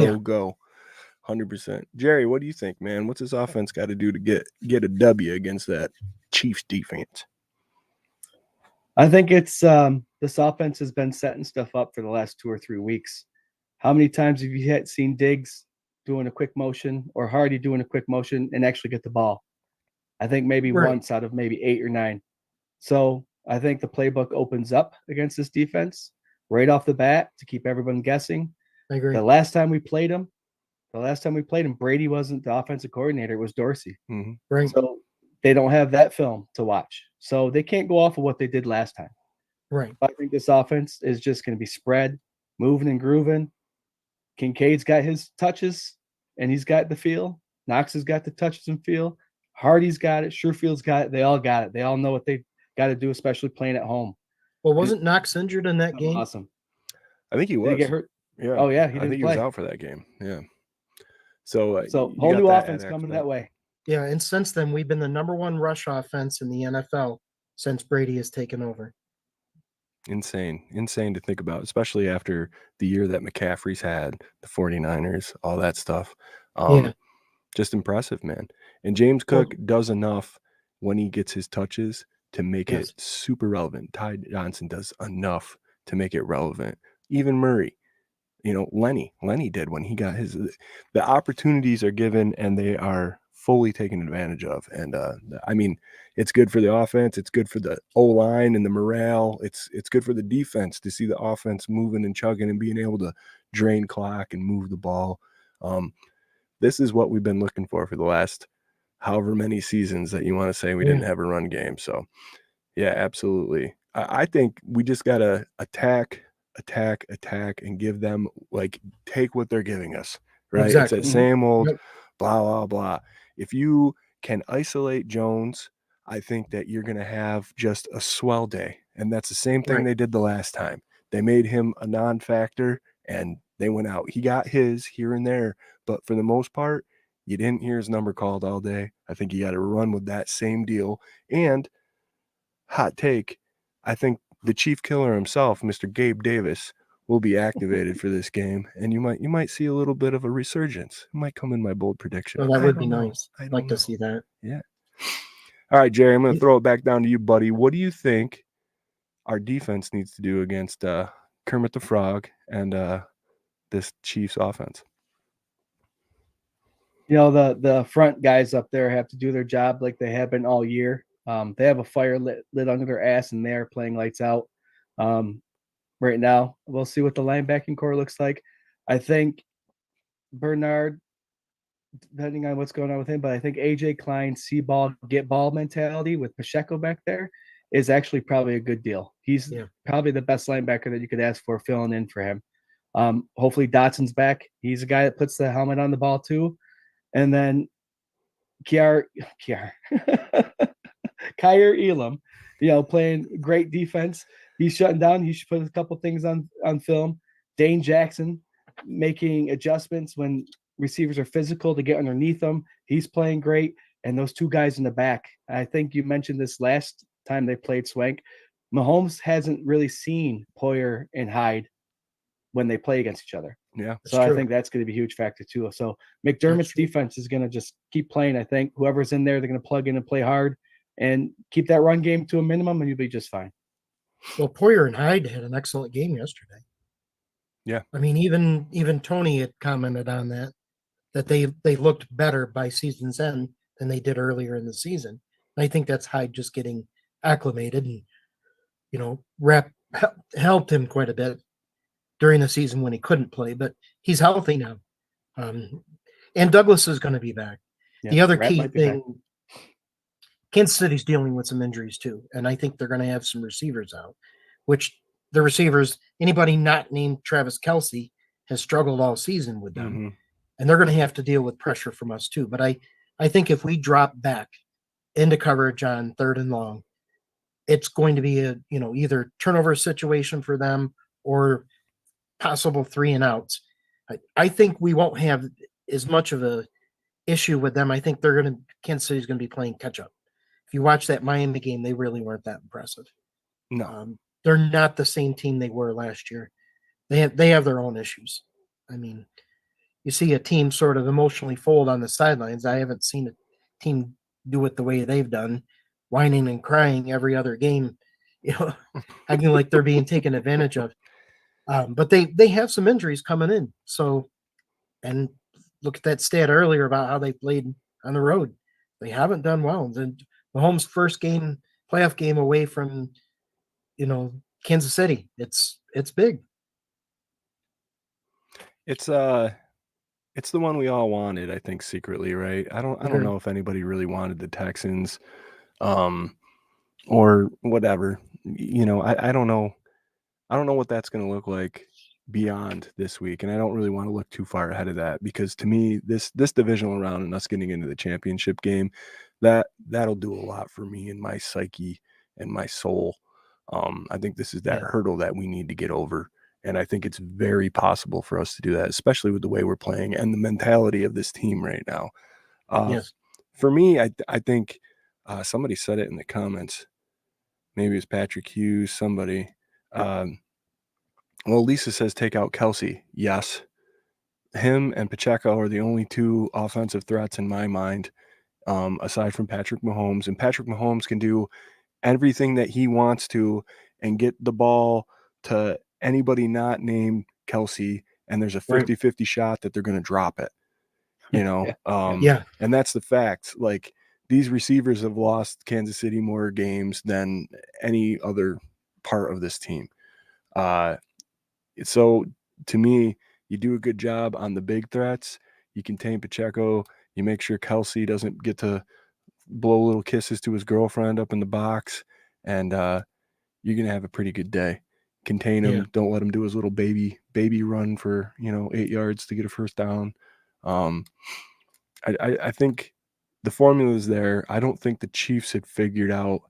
100%. Jerry, what do you think, man? What's this offense got to do to get a W against that Chiefs defense? I think it's this offense has been setting stuff up for the last 2 or 3 weeks. How many times have you seen Diggs doing a quick motion or Hardy doing a quick motion and actually get the ball? I think maybe once out of maybe 8 or 9. So I think the playbook opens up against this defense right off the bat to keep everyone guessing. I agree. The last time we played him, Brady wasn't the offensive coordinator. It was Dorsey. Right. So they don't have that film to watch. So they can't go off of what they did last time. Right. I think this offense is just going to be spread, moving and grooving. Kincaid's got his touches, and he's got the feel. Knox has got the touches and feel. Hardy's got it. Sherfield's got it. They all got it. They all know what they got to do, especially playing at home. Well, wasn't Knox injured in that game? Awesome. I think he was. Did he get hurt? Yeah. Oh, yeah. I think he was out for that game. Yeah. So whole new offense coming that way. Yeah, and since then, we've been the number 1 rush offense in the NFL since Brady has taken over. Insane to think about, especially after the year that McCaffrey's had, the 49ers, all that stuff. Just impressive, man. And James Cook does enough when he gets his touches to make it super relevant. Ty Johnson does enough to make it relevant. Even Murray. Lenny did when he got his. The opportunities are given and they are fully taken advantage of. And I mean, it's good for the offense. It's good for the O-line and the morale. It's good for the defense to see the offense moving and chugging and being able to drain clock and move the ball. This is what we've been looking for the last however many seasons that you want to say we didn't have a run game. So, yeah, absolutely. I think we just got to attack, and give them, take what they're giving us, right? Exactly. It's that same old blah, blah, blah. If you can isolate Jones, I think that you're going to have just a swell day. And that's the same thing they did the last time. They made him a non-factor, and they went out. He got his here and there, but for the most part, you didn't hear his number called all day. I think you got to run with that same deal. And hot take, I think the chief killer himself, Mr. Gabe Davis, will be activated for this game, and you might see a little bit of a resurgence. It might come in my bold prediction. Oh, that would be nice. I'd like to see that. Yeah. All right, Jerry, I'm going to throw it back down to you, buddy. What do you think our defense needs to do against Kermit the Frog and this Chiefs offense? The front guys up there have to do their job like they have been all year. They have a fire lit under their ass, and they're playing lights out right now. We'll see what the linebacking core looks like. I think Bernard, depending on what's going on with him, but I think AJ Klein, see ball, get ball mentality with Pacheco back there is actually probably a good deal. He's probably the best linebacker that you could ask for filling in for him. Hopefully Dotson's back. He's a guy that puts the helmet on the ball too. And then Kyer Elam, playing great defense. He's shutting down. He should put a couple things on film. Dane Jackson making adjustments when receivers are physical to get underneath them. He's playing great. And those two guys in the back, I think you mentioned this last time they played Swank. Mahomes hasn't really seen Poyer and Hyde when they play against each other. Yeah. So I think that's going to be a huge factor too. So McDermott's defense is going to just keep playing. I think whoever's in there, they're going to plug in and play hard and keep that run game to a minimum, and you'll be just fine. Well, Poyer and Hyde had an excellent game yesterday. Yeah. I mean, even Tony had commented on that they looked better by season's end than they did earlier in the season. And I think that's Hyde just getting acclimated and, helped him quite a bit during the season when he couldn't play, but he's healthy now. And Douglas is going to be back. Yeah, the other Rat key might be thing, Kansas City's dealing with some injuries too, and I think they're going to have some receivers out, which the receivers, anybody not named Travis Kelce has struggled all season with them, Mm-hmm. and they're going to have to deal with pressure from us too. But I think if we drop back into coverage on 3rd and long, it's going to be a either turnover situation for them or possible 3 and outs. I think we won't have as much of a issue with them. I think Kansas City's going to be playing catch up. If you watch that Miami game, they really weren't that impressive. No. They're not the same team they were last year. They have their own issues. I mean, you see a team sort of emotionally fold on the sidelines. I haven't seen a team do it the way they've done, whining and crying every other game, acting like they're being taken advantage of. But they have some injuries coming in. So, and look at that stat earlier about how they played on the road. They haven't done well. The Mahomes' first playoff game away from, Kansas City. It's big. It's the one we all wanted, I think, secretly, right? I don't know if anybody really wanted the Texans, or whatever. I don't know. I don't know what that's going to look like beyond this week, and I don't really want to look too far ahead of that, because to me, this divisional round and us getting into the championship game, that'll do a lot for me and my psyche and my soul. I think this is that hurdle that we need to get over. And I think it's very possible for us to do that, especially with the way we're playing and the mentality of this team right now. Yes. For me, I think somebody said it in the comments. Maybe it's Patrick Hughes, somebody. Well, Lisa says take out Kelce. Yes. Him and Pacheco are the only 2 offensive threats in my mind, aside from Patrick Mahomes. And Patrick Mahomes can do everything that he wants to and get the ball to anybody not named Kelce, and there's a 50-50 shot that they're going to drop it, and that's the fact. Like, these receivers have lost Kansas City more games than any other part of this team. So to me, you do a good job on the big threats. You contain Pacheco. You make sure Kelce doesn't get to blow little kisses to his girlfriend up in the box, and you're going to have a pretty good day. Contain him. Don't let him do his little baby run for 8 yards to get a first down. I think the formula is there. I don't think the Chiefs had figured out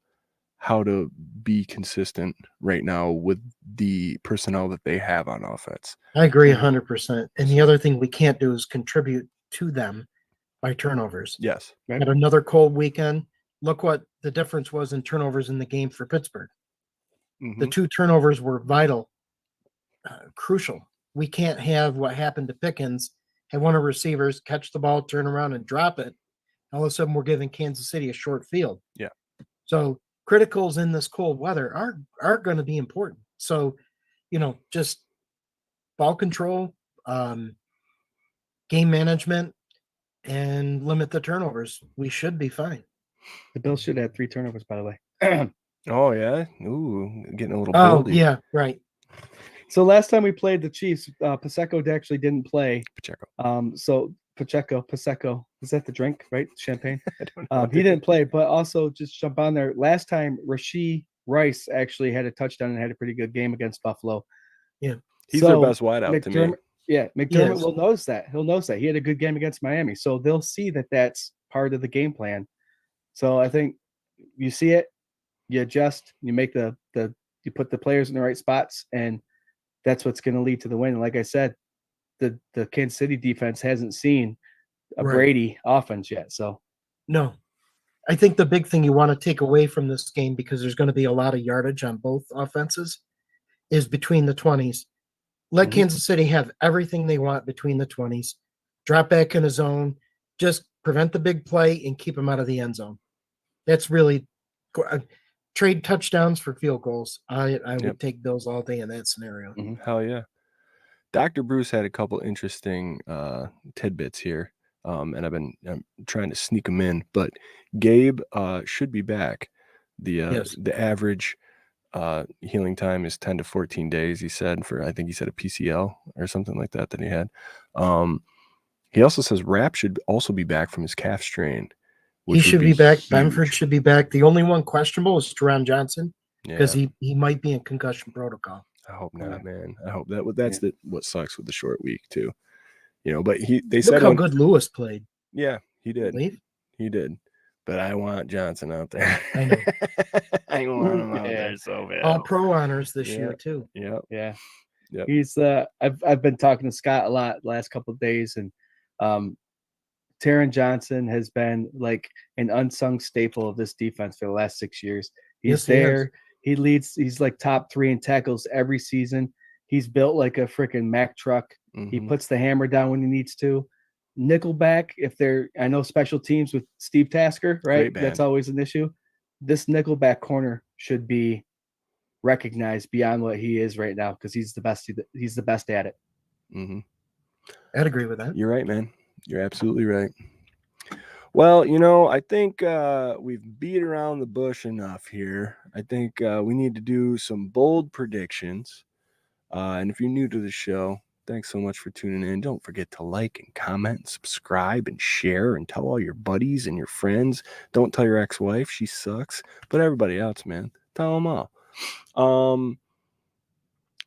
how to be consistent right now with the personnel that they have on offense. I agree 100%. And the other thing we can't do is contribute to them by turnovers. Yes. At another cold weekend, look what the difference was in turnovers in the game for Pittsburgh. Mm-hmm. The 2 turnovers were vital, crucial. We can't have what happened to Pickens, have one of the receivers catch the ball, turn around and drop it. All of a sudden, we're giving Kansas City a short field. Yeah. So criticals in this cold weather are going to be important. So, just ball control, game management, and limit the turnovers. We should be fine. The Bills should have 3 turnovers, by the way. Oh, yeah? Ooh, getting a little boldy. boldy. Yeah, right. So last time we played the Chiefs, Pacheco actually didn't play. Pacheco. So Pacheco, is that the drink, right? Champagne. He didn't play, but also just jump on there. Last time, Rashee Rice actually had a touchdown and had a pretty good game against Buffalo. Yeah, he's their best wideout to me. Yeah, McDermott will notice that. He'll notice that he had a good game against Miami, so they'll see that that's part of the game plan. So I think you see it, you adjust, you make you put the players in the right spots, and that's what's going to lead to the win. And like I said, the Kansas City defense hasn't seen a Brady offense yet. So no, I think the big thing you want to take away from this game, because there's going to be a lot of yardage on both offenses, is between the 20s. Let Kansas City have everything they want between the 20s. Drop back in the zone. Just prevent the big play and keep them out of the end zone. That's really trade touchdowns for field goals. I would take Bills all day in that scenario. Hell yeah. Dr. Bruce had a couple interesting tidbits here, and I'm trying to sneak them in. But Gabe should be back. The average healing time is 10 to 14 days. He said I think he said a PCL or something like that he had. He also says Rapp should also be back from his calf strain. He should be back. Benford should be back. The only one questionable is Teron Johnson because he might be in concussion protocol. I hope not, man. I hope that's what sucks with the short week too. But they said how good Lewis played. Yeah, he did. He did. But I want Johnson out there. I know. I want him out there so bad. All pro honors this year too. Yeah. He's I've been talking to Scott a lot the last couple of days, and Teron Johnson has been like an unsung staple of this defense for the last 6 years. He's there. He leads. He's like top 3 in tackles every season. He's built like a freaking Mack truck. He puts the hammer down when he needs to. Nickelback, I know special teams with Steve Tasker, right? That's always an issue. This nickelback corner should be recognized beyond what he is right now because he's the best. He's the best at it. I'd agree with that. You're right, man. You're absolutely right. Well, I think we've beat around the bush enough here. I think we need to do some bold predictions. And if you're new to the show, thanks so much for tuning in. Don't forget to like and comment and subscribe and share and tell all your buddies and your friends. Don't tell your ex-wife. She sucks. But everybody else, man, tell them all.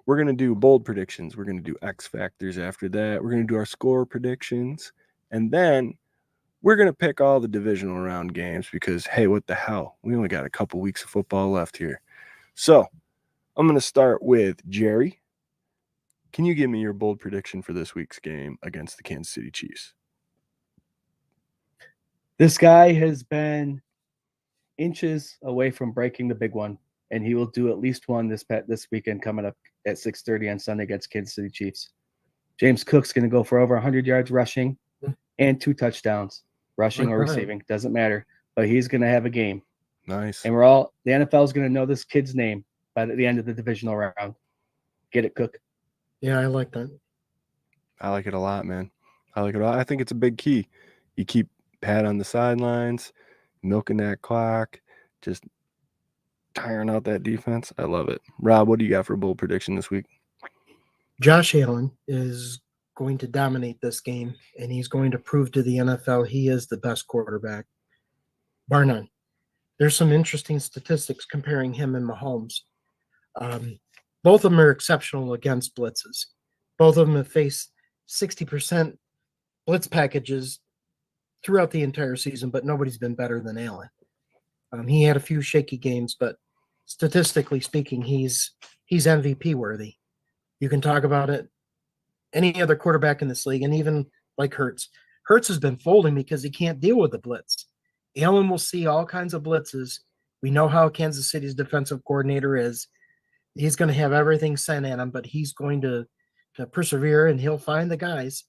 We're going to do bold predictions. We're going to do X factors after that. We're going to do our score predictions. And then we're going to pick all the divisional round games because, hey, what the hell? We only got a couple weeks of football left here. So I'm going to start with Jerry. Can you give me your bold prediction for this week's game against the Kansas City Chiefs? This guy has been inches away from breaking the big one, and he will do at least one this weekend coming up at 6:30 on Sunday against Kansas City Chiefs. James Cook's going to go for over 100 yards rushing and 2 touchdowns, rushing or receiving, doesn't matter. But he's going to have a game. Nice. And the NFL is going to know this kid's name by the end of the divisional round. Get it, Cook? Yeah, I like that. I like it a lot, man. I like it a lot. I think it's a big key. You keep Pat on the sidelines, milking that clock, just tiring out that defense. I love it. Rob, what do you got for a bold prediction this week? Josh Allen is going to dominate this game, and he's going to prove to the NFL he is the best quarterback, bar none. There's some interesting statistics comparing him and Mahomes. Both of them are exceptional against blitzes. Both of them have faced 60% blitz packages throughout the entire season, but nobody's been better than Allen. He had a few shaky games, but statistically speaking, he's MVP worthy. You can talk about it. Any other quarterback in this league, and even like Hurts. Hurts has been folding because he can't deal with the blitz. Allen will see all kinds of blitzes. We know how Kansas City's defensive coordinator is. He's going to have everything sent at him, but he's going to persevere, and he'll find the guys.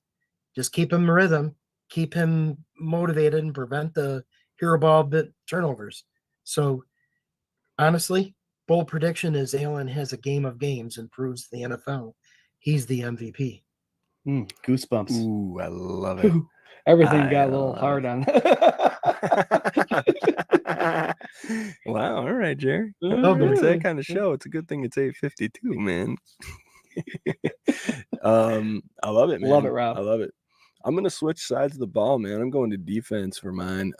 Just keep him in rhythm, keep him motivated, and prevent the hero ball bit turnovers. So, honestly, bold prediction is Allen has a game of games and proves to the NFL he's the MVP. Goosebumps. Ooh, I love it. Everything got a little hard on. Wow. All right, Jerry. It's that kind of show. It's a good thing it's 8:52, man. I love it, man. Love it, Rob. I love it. I'm going to switch sides of the ball, man. I'm going to defense for mine.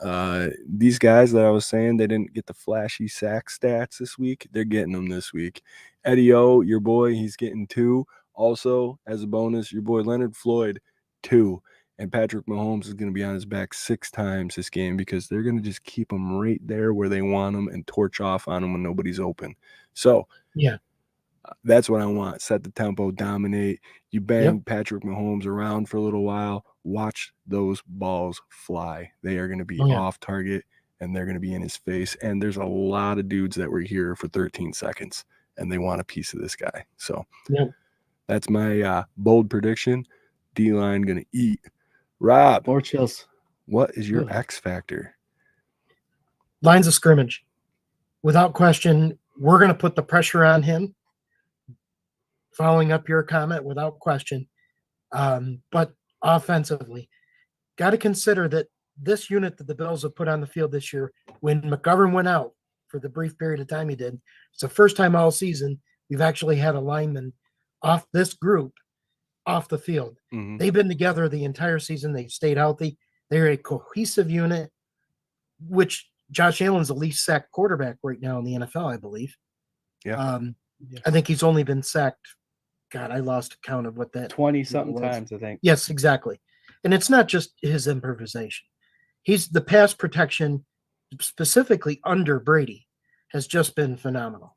These guys that I was saying, they didn't get the flashy sack stats this week. They're getting them this week. Eddie O, your boy, he's getting 2. Also, as a bonus, your boy Leonard Floyd, 2. And Patrick Mahomes is going to be on his back 6 times this game because they're going to just keep him right there where they want him and torch off on him when nobody's open. So, yeah, that's what I want. Set the tempo, dominate. You bang Patrick Mahomes around for a little while. Watch those balls fly. They are going to be off target. and they're going to be in his face. And there's a lot of dudes that were here for 13 seconds, and they want a piece of this guy. So that's my bold prediction. D-line going to eat. Rob, More chills. what is your X factor? Lines of scrimmage. Without question, we're going to put the pressure on him. Following up your comment, without question. But offensively, got to consider that this unit that the Bills have put on the field this year, when McGovern went out for the brief period of time he did, it's the first time all season we've actually had a lineman off this group off the field. Mm-hmm. They've been together the entire season. They've stayed healthy. They're a cohesive unit, which Josh Allen's the least sacked quarterback right now in the NFL, I believe. Yeah. Yes. I think he's only been sacked. God, I lost count of what that 20-something was. times, I think. Yes, exactly. And it's not just his improvisation. He's the pass protection, specifically under Brady, has just been phenomenal.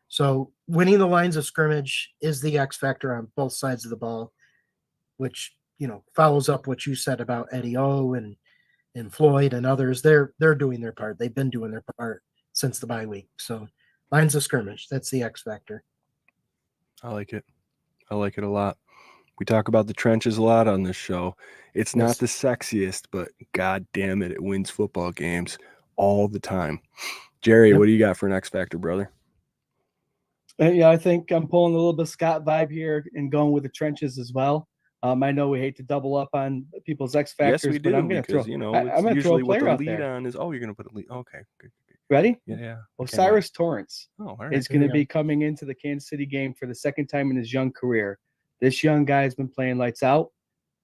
So winning the lines of scrimmage is the X factor on both sides of the ball, which, you know, follows up what you said about Eddie O and Floyd and others. They're doing their part. They've been doing their part since the bye week. So lines of scrimmage, that's the X factor. I like it. I like it a lot. We talk about the trenches a lot on this show. It's not the sexiest, but god damn it, it wins football games all the time. Jerry, what do you got for an X factor, brother? Yeah, I think I'm pulling a little bit of Scott vibe here and going with the trenches as well. I know we hate to double up on people's X factors, Yes, we do, but I'm going to because, throw. you know, I'm it's going to throw usually a what player the out lead there. on is. Oh, you're going to put a lead. Okay. Good. Ready? Yeah. Osiris Torrance all right. is going to be coming into the Kansas City game for the second time in his young career. This young guy has been playing lights out.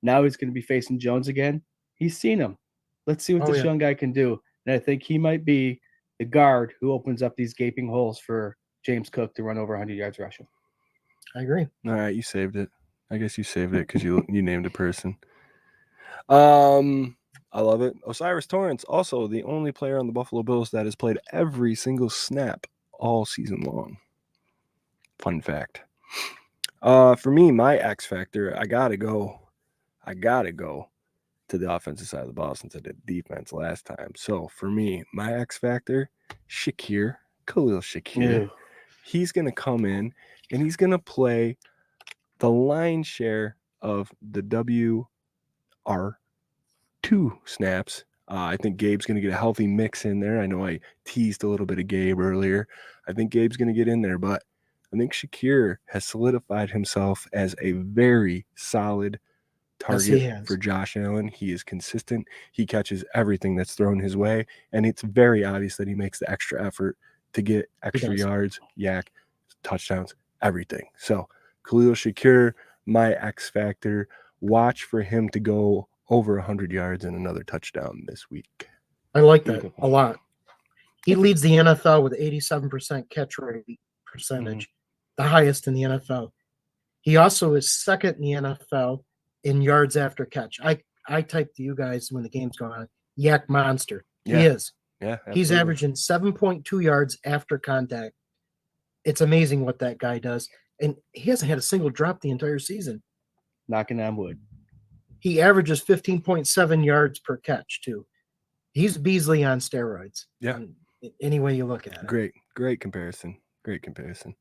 Now he's going to be facing Jones again. He's seen him. Let's see what this young guy can do. And I think he might be the guard who opens up these gaping holes for James Cook to run over 100 yards rushing. I agree. All right, you saved it. I guess you saved it because you named a person. I love it. Osiris Torrance, also the only player on the Buffalo Bills that has played every single snap all season long. Fun fact. For me, my X factor, I gotta go to the offensive side of the ball since I did defense last time. So for me, my X factor, Khalil Shakir. Yeah. He's gonna come in and he's gonna play the lion's share of the WR2 snaps. I think Gabe's going to get a healthy mix in there. I know I teased a little bit of Gabe earlier. I think Gabe's going to get in there, but I think Shakir has solidified himself as a very solid target for Josh Allen. He is consistent. He catches everything that's thrown his way, and it's very obvious that he makes the extra effort to get extra yards, yak, touchdowns, everything. So Khalil Shakir, my X factor. Watch for him to go over 100 yards and another touchdown this week. I like that a lot. He leads the NFL with 87% catch rate percentage, the highest in the NFL. He also is second in the NFL in yards after catch. I typed to you guys when the game's going on, yak monster. Yeah. He is. Yeah, absolutely. He's averaging 7.2 yards after contact. It's amazing what that guy does. And he hasn't had a single drop the entire season. Knocking on wood. He averages 15.7 yards per catch, too. He's Beasley on steroids. Yeah. Any way you look at it. Great comparison. Great comparison.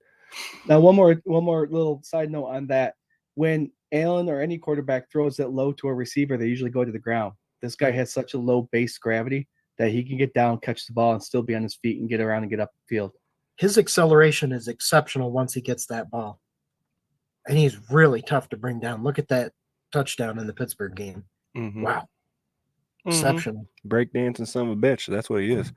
Now, one more little side note on that. When Allen or any quarterback throws it low to a receiver, they usually go to the ground. This guy has such a low base gravity that he can get down, catch the ball, and still be on his feet and get around and get up the field. His acceleration is exceptional once he gets that ball. And he's really tough to bring down. Look at that touchdown in the Pittsburgh game. Mm-hmm. Wow. Exceptional. Breakdancing son of a bitch. That's what he is.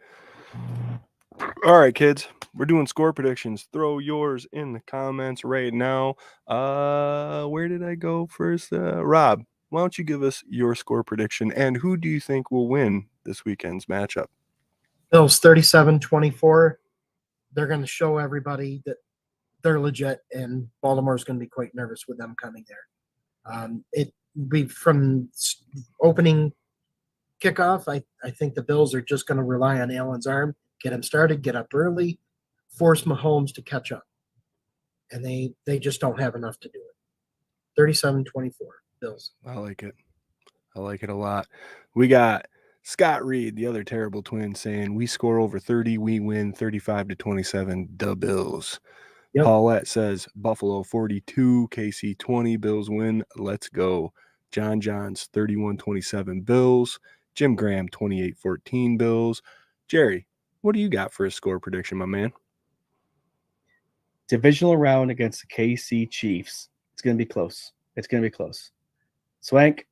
All right, kids. We're doing score predictions. Throw yours in the comments right now. Where did I go first? Rob, why don't you give us your score prediction and who do you think will win this weekend's matchup? Bills 37-24. They're going to show everybody that they're legit, and Baltimore's going to be quite nervous with them coming there. It be from opening kickoff. I think the Bills are just going to rely on Allen's arm, get him started, get up early, force Mahomes to catch up, and they just don't have enough to do it. 37-24 Bills. I like it. I like it a lot. We got Scott Reed, the other terrible twin, saying we score over 30, we win 35-27. The Bills. Yep. Paulette says Buffalo 42, KC 20, Bills win. Let's go. John Johns 31-27 Bills. Jim Graham 28-14 Bills. Jerry, what do you got for a score prediction, my man? Divisional round against the KC Chiefs. It's going to be close. It's going to be close. Swank,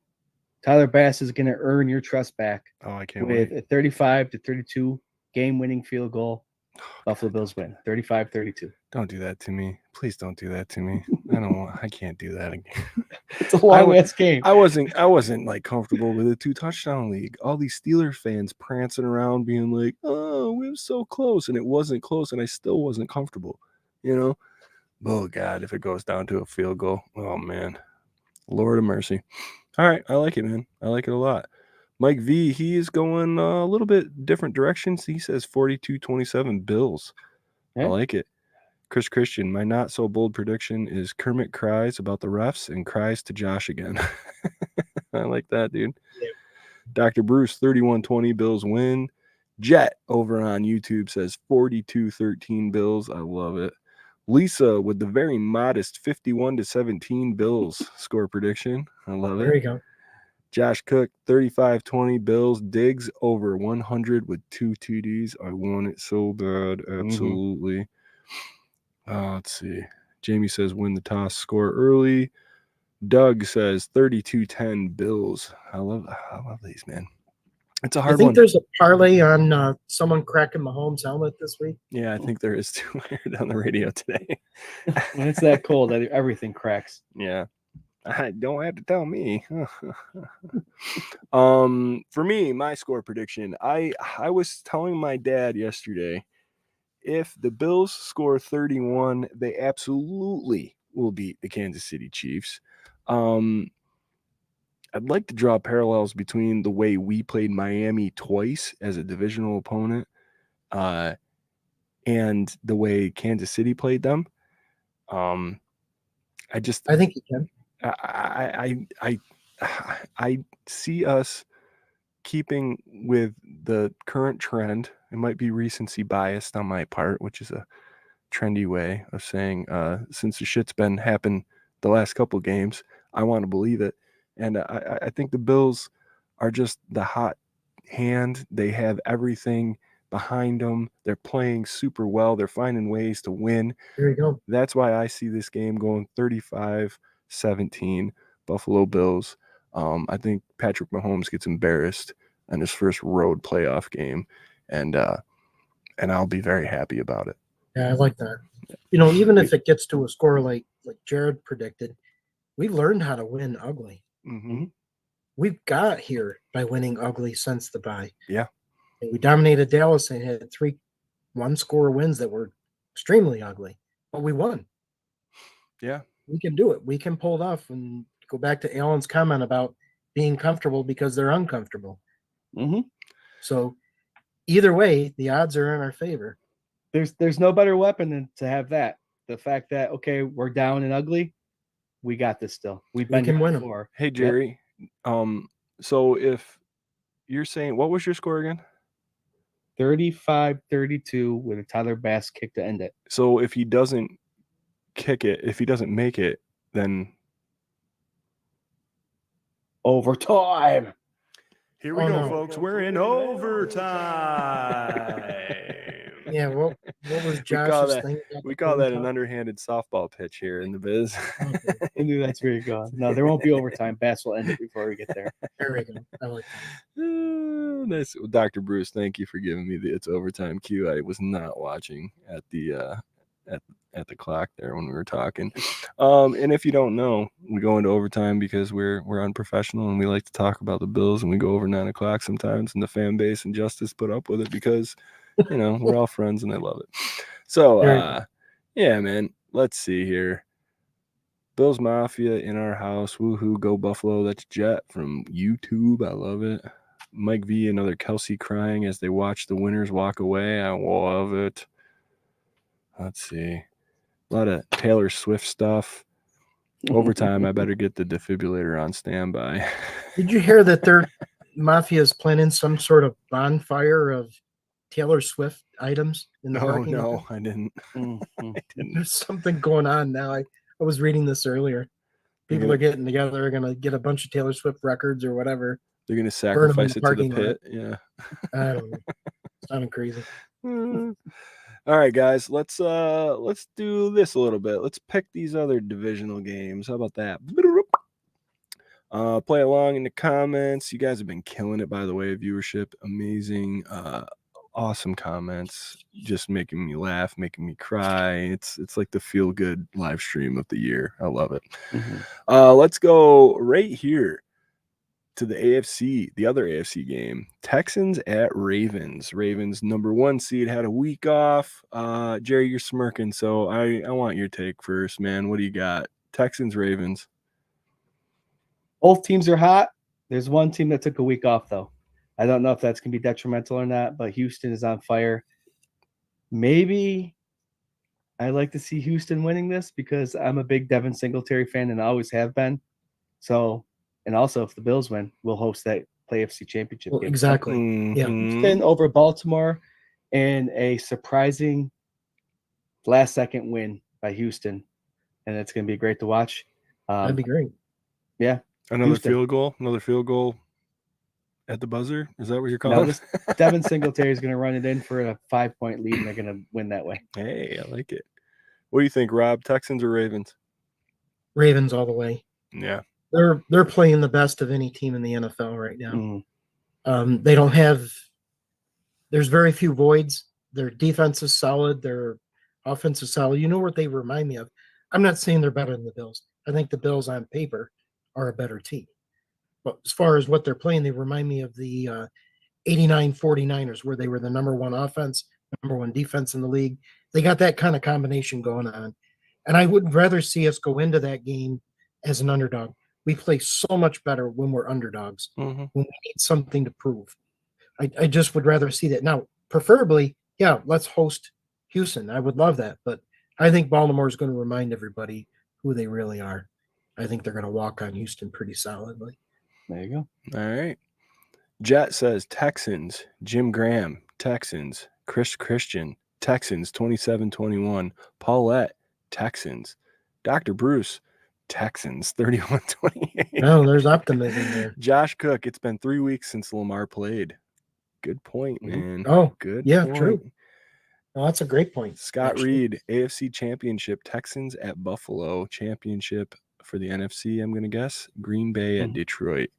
Tyler Bass is going to earn your trust back Oh, I can't with wait. a 35-32 game-winning field goal. Buffalo Bills win 35-32. Don't do that to me. Please don't do that to me. I can't do that again. It's a long-ass game. I wasn't like comfortable with a 2-touchdown league. All these Steelers fans prancing around being like, oh, we were so close. And it wasn't close, and I still wasn't comfortable. Oh, God, if it goes down to a field goal. Oh, man. Lord of mercy. All right, I like it, man. I like it a lot. Mike V, he is going a little bit different directions. He says 42-27 Bills. Yeah. I like it. Chris Christian, my not so bold prediction is Kermit cries about the refs and cries to Josh again. I like that, dude. Yeah. Dr. Bruce, 31-20 Bills win. Jet over on YouTube says 42-13 Bills. I love it. Lisa with the very modest 51-17 Bills score prediction. I love it. There you go. Josh Cook, 35-20 Bills. Diggs over 100 with 2 TDs. I want it so bad. Absolutely. Let's see. Jamie says win the toss, score early. Doug says 32-10 Bills. I love these, man. It's a hard I think one. there's a parlay on someone cracking Mahomes' helmet this week. Yeah, I think there is too. I heard on the radio today. When it's that cold, everything cracks. Yeah. I don't have to tell me. For me, my score prediction, I was telling my dad yesterday, if the Bills score 31, they absolutely will beat the Kansas City Chiefs. I'd like to draw parallels between the way we played Miami twice as a divisional opponent and the way Kansas City played them. I think you can. I see us keeping with the current trend. It might be recency biased on my part, which is a trendy way of saying since the shit's been happened the last couple games, I want to believe it. And I think the Bills are just the hot hand. They have everything behind them. They're playing super well. They're finding ways to win. There you go. That's why I see this game going 35-17 Buffalo Bills. I think Patrick Mahomes gets embarrassed in his first road playoff game, and I'll be very happy about it. Yeah, I like that. Even if it gets to a score like Jarrod predicted, we learned how to win ugly. Mm-hmm. We've got here by winning ugly since the bye. Yeah. And we dominated Dallas and had 3 one-score wins that were extremely ugly, but we won. Yeah. We can do it. We can pull it off and go back to Alan's comment about being comfortable because they're uncomfortable. Mm-hmm. So either way, the odds are in our favor. There's no better weapon than to have that. The fact that, okay, we're down and ugly, we got this still. We've been can here win 'em. before. Hey, Jerry. So if you're saying, what was your score again? 35-32 with a Tyler Bass kick to end it. So if he doesn't kick it, if he doesn't make it, then Overtime. here we Oh, go, no. folks. We're in overtime. Yeah, what was We call Josh's that- thing? We call that an underhanded softball pitch here in the biz. I knew that's where you're going. No, there won't be overtime. Bass will end it before we get there. There we go. I like that. Nice. Dr. Bruce, thank you for giving me the it's overtime cue. I was not watching at the at the clock there when we were talking. And if you don't know, we go into overtime because we're unprofessional and we like to talk about the Bills, and we go over 9 o'clock sometimes, and the fan base and Justice put up with it because we're all friends and they love it. So yeah, man, let's see here. Bills Mafia in our house. Woohoo, go Buffalo. That's Jet from YouTube. I love it. Mike V, another Kelsey crying as they watch the winners walk away. I love it. Let's see. A lot of Taylor Swift stuff. Overtime, I better get the defibrillator on standby. Did you hear that they're Mafia is planning some sort of bonfire of Taylor Swift items in the No, parking lot? no, I didn't. Mhm. I didn't. There's something going on now. I was reading this earlier. They're People gonna- are getting together. They're going to get a bunch of Taylor Swift records or whatever. They're gonna Burn 'em in sacrifice the it to the parking lot. pit. Yeah. I don't know. Sounding crazy. All right, guys. Let's do this a little bit. Let's pick these other divisional games. How about that? Play along in the comments. You guys have been killing it, by the way. Viewership, amazing, awesome comments, just making me laugh, making me cry. It's like the feel good live stream of the year. I love it. Let's go right here to the AFC, the other AFC game. Texans at Ravens. Ravens, number 1 seed, had a week off. Jerry, you're smirking, so I want your take first, man. What do you got? Texans, Ravens. Both teams are hot. There's one team that took a week off, though. I don't know if that's going to be detrimental or not, but Houston is on fire. Maybe I like to see Houston winning this because I'm a big Devin Singletary fan and always have been. So, and also if the Bills win, we'll host that Play FC Championship Well, game. exactly. Yeah. Houston over Baltimore and a surprising last-second win by Houston, and it's going to be great to watch. That'd be great. Yeah. Another Houston. field goal at the buzzer. Is that what you're No, calling? this Devin Singletary is going to run it in for a 5-point lead, and they're going to win that way. Hey, I like it. What do you think, Rob? Texans or Ravens? Ravens all the way. Yeah. They're playing the best of any team in the NFL right now. Mhm. They don't have. There's very few voids. Their defense is solid. Their offense is solid. You know what they remind me of? I'm not saying they're better than the Bills. I think the Bills on paper are a better team. But as far as what they're playing, they remind me of the 89 49ers, where they were the number 1 offense, number 1 defense in the league. They got that kind of combination going on. And I would rather see us go into that game as an underdog. We play so much better when we're underdogs, when we need something to prove. I just would rather see that. Now, preferably, yeah, let's host Houston. I would love that. But I think Baltimore is going to remind everybody who they really are. I think they're going to walk on Houston pretty solidly. There you go. All right. Jet says Texans. Jim Graham, Texans. Chris Christian, Texans, 27-21. Paulette, Texans. Dr. Bruce, Texans, 31-28. No, there's optimism there. Josh Cook, it's been 3 weeks since Lamar played. Good point, man. Oh, good. yeah, point. true. Well, that's a great point. Scott actually. Reed, AFC Championship, Texans at Buffalo. Championship for the NFC, I'm going to guess. Green Bay at Detroit.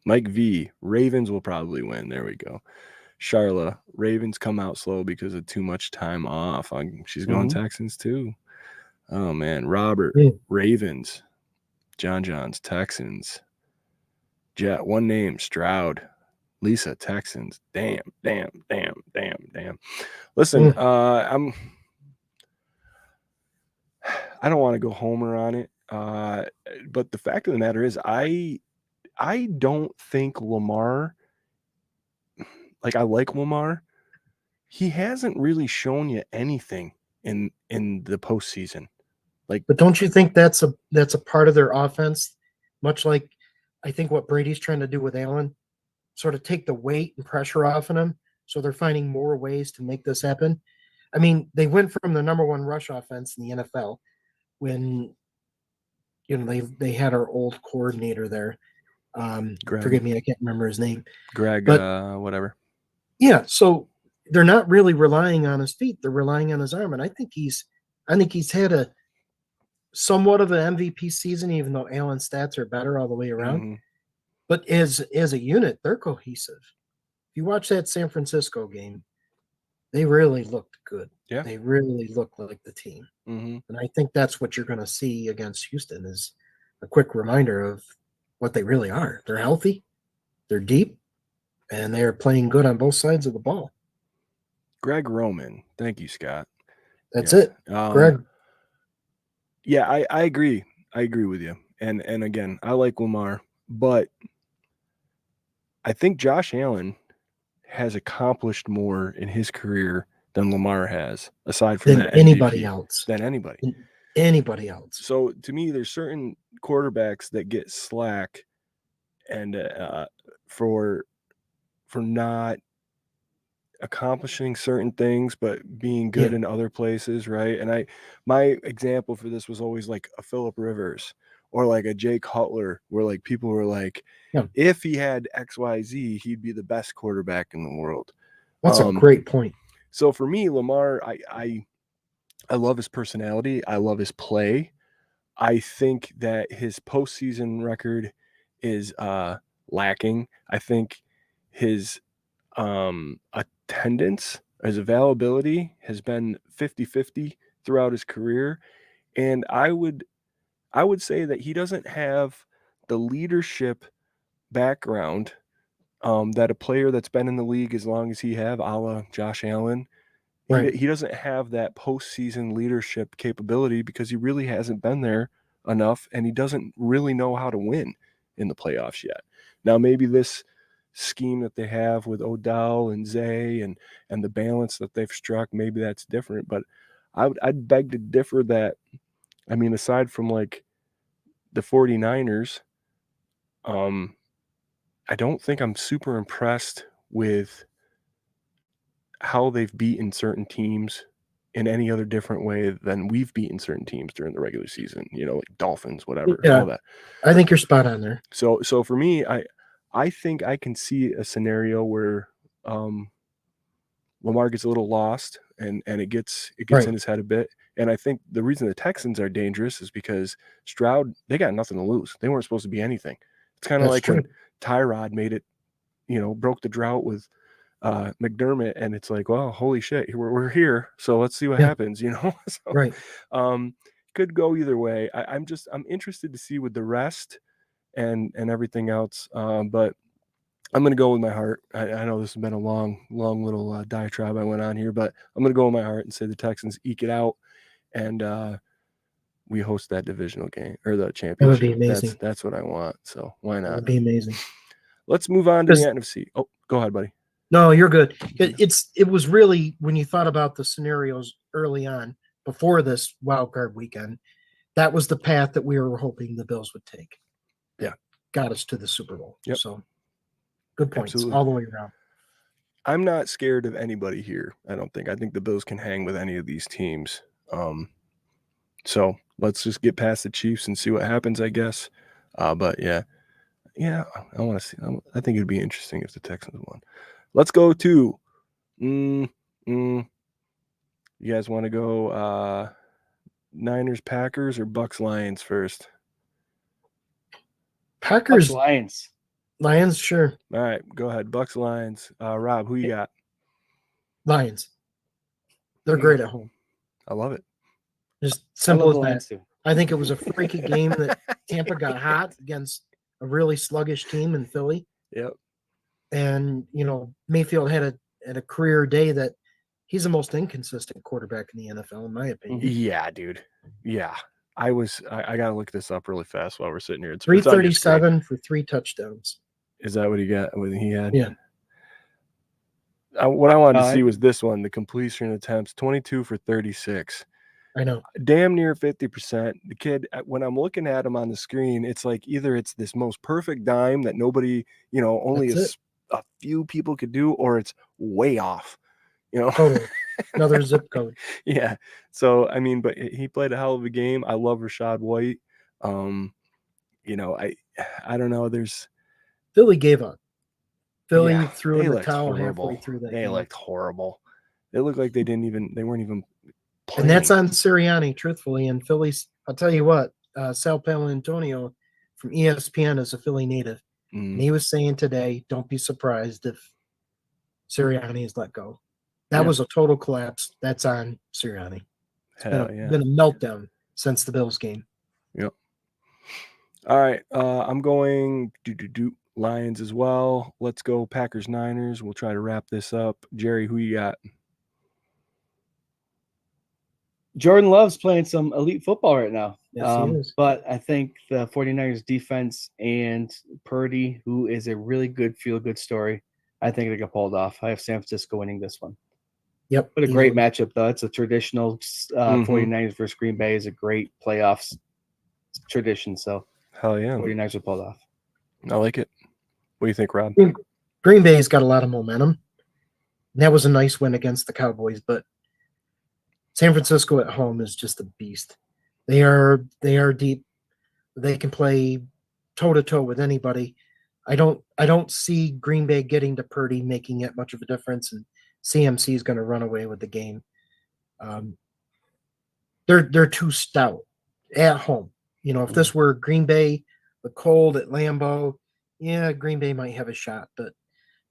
Mike V, Ravens will probably win. There we go. Charla, Ravens come out slow because of too much time off. She's going Texans too. Oh, man. Robert, Ravens. John's, Texans. Jet, one name, Stroud. Lisa, Texans. Damn. Listen, I don't want to go homer on it, but the fact of the matter is I don't think Lamar, like I like Lamar, he hasn't really shown you anything in the postseason. Like, but don't you think that's a part of their offense? Much like I think what Brady's trying to do with Allen, sort of take the weight and pressure off of him. So they're finding more ways to make this happen. I mean, they went from the number 1 rush offense in the NFL when, you know, they had our old coordinator there. Forgive me, I can't remember his name. Greg, but, whatever. Yeah, so they're not really relying on his feet; they're relying on his arm, and I think he's had a somewhat of an MVP season, even though Allen's stats are better all the way around. But as a unit, they're cohesive. If you watch that San Francisco game, they really looked good. Yeah, they really looked like the team, and I think that's what you're going to see against Houston is a quick reminder of what they really are. They're healthy, they're deep, and they're playing good on both sides of the ball. Greg Roman. Thank you, Scott. That's it. Greg. Yeah, I agree. I agree with you. And again, I like Lamar, but I think Josh Allen has accomplished more in his career than Lamar has, aside from anybody else. Than anybody. Anybody else. So to me, there's certain quarterbacks that get slack for not accomplishing certain things but being good in other places, right? And my example for this was always like a Phillip Rivers or like a Jay Cutler, where like people were like, if he had XYZ, he'd be the best quarterback in the world. That's a great point. So for me, Lamar, I love his personality. I love his play. I think that his postseason record is lacking. I think his attendance, his availability has been 50-50 throughout his career. And I would say that he doesn't have the leadership background that a player that's been in the league as long as he have, a la Josh Allen. Right. He doesn't have that postseason leadership capability because he really hasn't been there enough, and he doesn't really know how to win in the playoffs yet. Now, maybe this scheme that they have with Odell and Zay and the balance that they've struck, maybe that's different. But I'd beg to differ that, I mean, aside from like the 49ers, I don't think I'm super impressed with how they've beaten certain teams in any other different way than we've beaten certain teams during the regular season, like Dolphins, whatever, all that. I think you're spot on there. So for me, I think I can see a scenario where Lamar gets a little lost and it gets in his head a bit. And I think the reason the Texans are dangerous is because Stroud, they got nothing to lose. They weren't supposed to be anything. It's kind of like when Tyrod made it, broke the drought with McDermott, and it's like, well, holy shit, we're here, so let's see what happens, so, right. Could go either way. I'm interested to see with the rest and everything else, but I'm going to go with my heart. I know this has been a long little diatribe I went on here, but I'm going to go with my heart and say the Texans eke it out, and we host that divisional game or the championship. That would be amazing. That's what I want, so why not? That would be amazing. Let's move on to the NFC. Oh, go ahead, buddy. No, you're good. It was really, when you thought about the scenarios early on before this wildcard weekend, that was the path that we were hoping the Bills would take. Yeah. Got us to the Super Bowl. Yep. So good points. Absolutely. All the way around. I'm not scared of anybody here. I don't think. I think the Bills can hang with any of these teams. So let's just get past the Chiefs and see what happens, I guess. But yeah, I want to see. I think it'd be interesting if the Texans won. Let's go to. You guys want to go Niners, Packers, or Bucks, Lions first? Packers, Bucks, Lions, sure. All right, go ahead. Bucks, Lions. Rob, who you got? Lions. They're great at home. I love it. Just simple as that. I think it was a freaky game that Tampa got hot against a really sluggish team in Philly. Yep. And, Mayfield had a career day that he's the most inconsistent quarterback in the NFL, in my opinion. Yeah, dude. Yeah. I got to look this up really fast while we're sitting here. It's 337 for 3 touchdowns. Is that what he got? What he had? Yeah. What I wanted to see was this one, the completion attempts, 22 for 36. I know. Damn near 50%. The kid, when I'm looking at him on the screen, it's like either it's this most perfect dime that nobody, only a few people could do, or it's way off. Totally. Another zip code. Yeah. So, I mean, but he played a hell of a game. I love Rashad White. I don't know. Philly gave up. Philly threw in the towel halfway through that game. They looked horrible. They looked like they weren't even playing. And that's on Sirianni, truthfully. And Philly's, I'll tell you what, Sal Paolantonio from ESPN is a Philly native. And he was saying today, don't be surprised if Sirianni is let go. That was a total collapse. That's on Sirianni. It's been a meltdown since the Bills game. Yep. All right. I'm going Lions as well. Let's go Packers, Niners. We'll try to wrap this up. Jerry, who you got? Jordan Love's playing some elite football right now. Yes, he is. But I think the 49ers defense and Purdy, who is a really good feel-good story, I think they got pulled off. I have San Francisco winning this one. Yep. What a great matchup, though. It's a traditional 49ers versus Green Bay is a great playoffs tradition. So hell yeah, 49ers are pulled off. I like it. What do you think, Rob? Green Bay's got a lot of momentum. That was a nice win against the Cowboys, but San Francisco at home is just a beast. They are deep. They can play toe to toe with anybody. I don't see Green Bay getting to Purdy making it much of a difference, and CMC is going to run away with the game. They're too stout at home. You know, if this were Green Bay, the cold at Lambeau, yeah, Green Bay might have a shot. But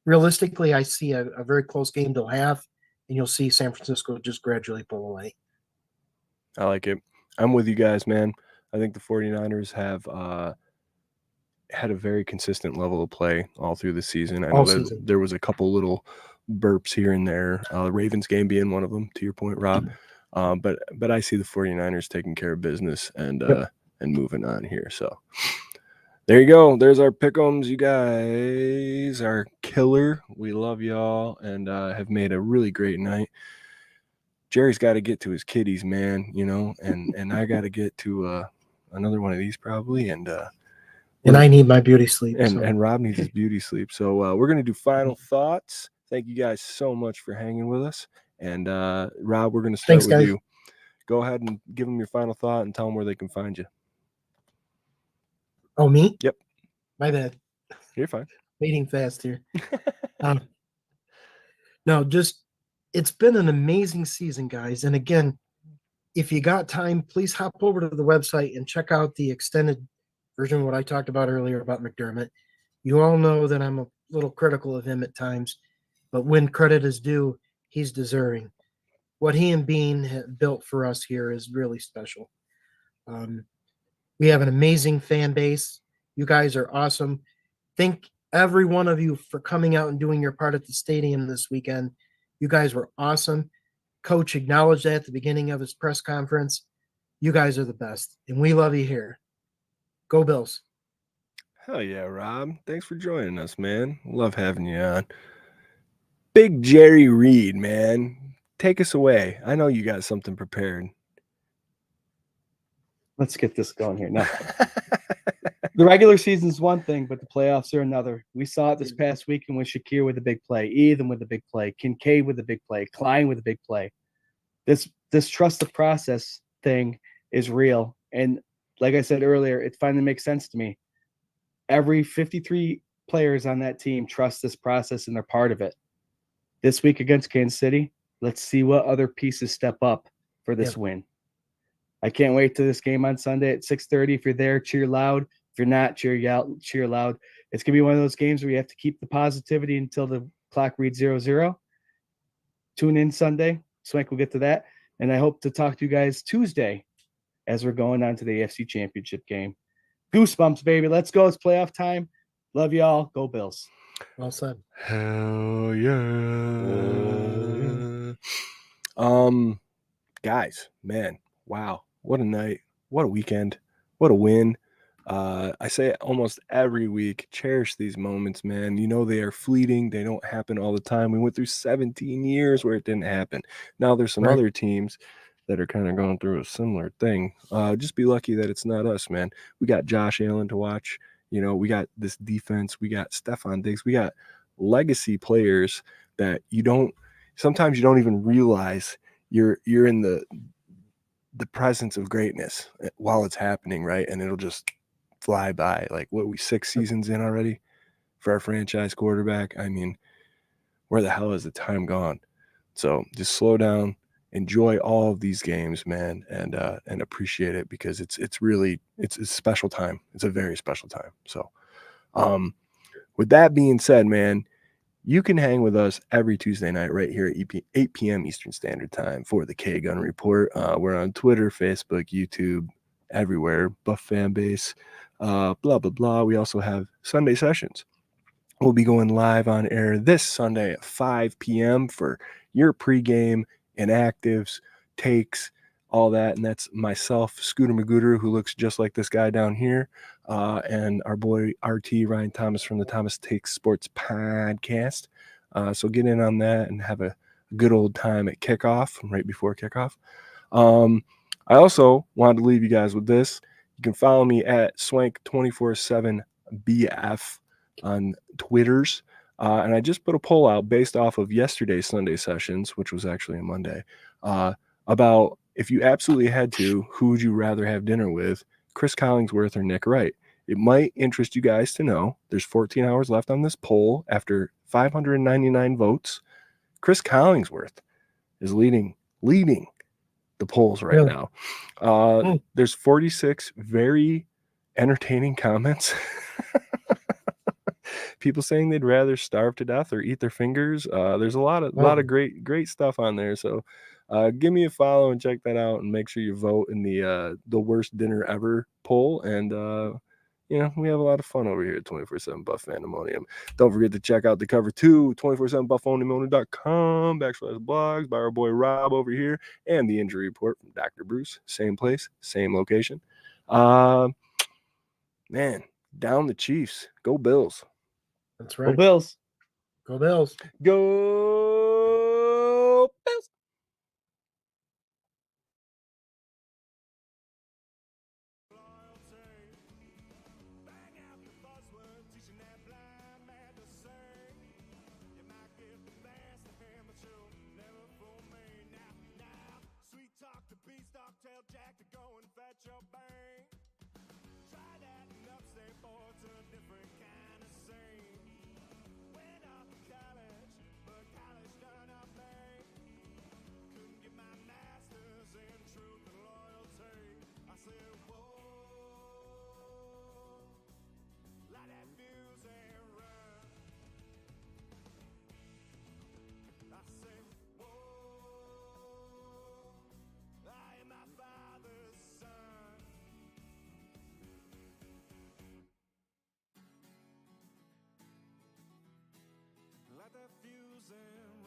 realistically, I see a very close game they'll have, and you'll see San Francisco just gradually pull away. I like it. I'm with you guys, man. I think the 49ers have had a very consistent level of play all through the season. I know that there was a couple little burps here and there, Ravens game being one of them, to your point, Rob. But I see the 49ers taking care of business and moving on here. So there you go. There's our pick'ems. You guys are killer. We love y'all and have made a really great night. Jerry's got to get to his kiddies, man, you know, and I got to get to another one of these probably. And I need my beauty sleep. And Rob needs his beauty sleep. So we're going to do final thoughts. Thank you guys so much for hanging with us. And Rob, we're going to start with you. Go ahead and give them your final thought and tell them where they can find you. Oh, me? Yep. My bad. You're fine. Waiting fast here. No, just it's been an amazing season, guys. And again, if you got time, please hop over to the website and check out the extended version of what I talked about earlier about McDermott. You all know that I'm a little critical of him at times, but when credit is due, he's deserving. What he and Bean have built for us here is really special. We have an amazing fan base. You guys are awesome. Thank every one of you for coming out and doing your part at the stadium this weekend. You guys were awesome. Coach acknowledged that at the beginning of his press conference. You guys are the best, and we love you here. Go Bills. Hell yeah, Rob. Thanks for joining us, man. Love having you on. Big Jerry Reed, man. Take us away. I know you got something prepared. Let's get this going here. No. The regular season's one thing, but the playoffs are another. We saw it this past weekend with Shakir with a big play, Ethan with a big play, Kincaid with a big play, Klein with a big play. This trust the process thing is real. And like I said earlier, it finally makes sense to me. Every 53 players on that team trust this process and they're part of it. This week against Kansas City, let's see what other pieces step up for this win. I can't wait to this game on Sunday at 6:30. If you're there, cheer loud. If you're not, cheer loud. It's going to be one of those games where you have to keep the positivity until the clock reads 0-0. Tune in Sunday. Swank will get to that. And I hope to talk to you guys Tuesday as we're going on to the AFC Championship game. Goosebumps, baby. Let's go. It's playoff time. Love y'all. Go Bills. Well said. Hell yeah. Guys, man, wow. What a night. What a weekend. What a win. I say it almost every week. Cherish these moments, man. You know they are fleeting. They don't happen all the time. We went through 17 years where it didn't happen. Now there's some other teams that are kind of going through a similar thing. Just be lucky that it's not us, man. We got Josh Allen to watch. You know, we got this defense. We got Stephon Diggs. We got legacy players that sometimes you don't even realize you're in the presence of greatness while it's happening, right? And it'll just fly by. Like, what are we 6 seasons in already for our franchise quarterback? I mean, where the hell is the time gone? So just slow down, enjoy all of these games, man, and appreciate it because it's a special time. It's a very special time. So with that being said, man, you can hang with us every Tuesday night right here at 8 p.m. Eastern Standard Time for the K-Gun Report. We're on Twitter, Facebook, YouTube, everywhere. Buff fan base, blah, blah, blah. We also have Sunday sessions. We'll be going live on air this Sunday at 5 p.m. for your pregame inactives, takes, all that. And that's myself, Scooter Magooter, who looks just like this guy down here, and our boy RT Ryan Thomas from the Thomas Takes Sports Podcast. So get in on that and have a good old time at kickoff, right before kickoff. I also wanted to leave you guys with this. You can follow me at Swank 24/7 BF on Twitters. And I just put a poll out based off of yesterday's Sunday sessions, which was actually a Monday, about if you absolutely had to, who would you rather have dinner with, Chris Collingsworth or Nick Wright? It might interest you guys to know there's 14 hours left on this poll after 599 votes. Chris Collingsworth is leading the polls right Really? now. There's 46 very entertaining comments. People saying they'd rather starve to death or eat their fingers. There's a lot of great stuff on there. So give me a follow and check that out, and make sure you vote in the worst dinner ever poll. And we have a lot of fun over here at 24/7 Buff Pandemonium. Don't forget to check out the cover too, 247buffpandemonium.com/blogs by our boy Rob over here, and the injury report from Dr. Bruce. Same place, same location. Man, down the Chiefs. Go Bills. That's Go right. Bills. Go Bills. Go Bills. Bang out the buzzword, teaching that blind man to sing. You might get the best of him, but you'll never fool me. Now, sweet talk to beanstalk, tell Jack to go and fetch your bang. Try that in upstate, boy, it's a different kind of scene. Went off to college, but college done up me. Couldn't get my master's in truth and loyalty. I said, whoa. Light that fuse and run. I say, whoa, I am my father's son. Light that fuse and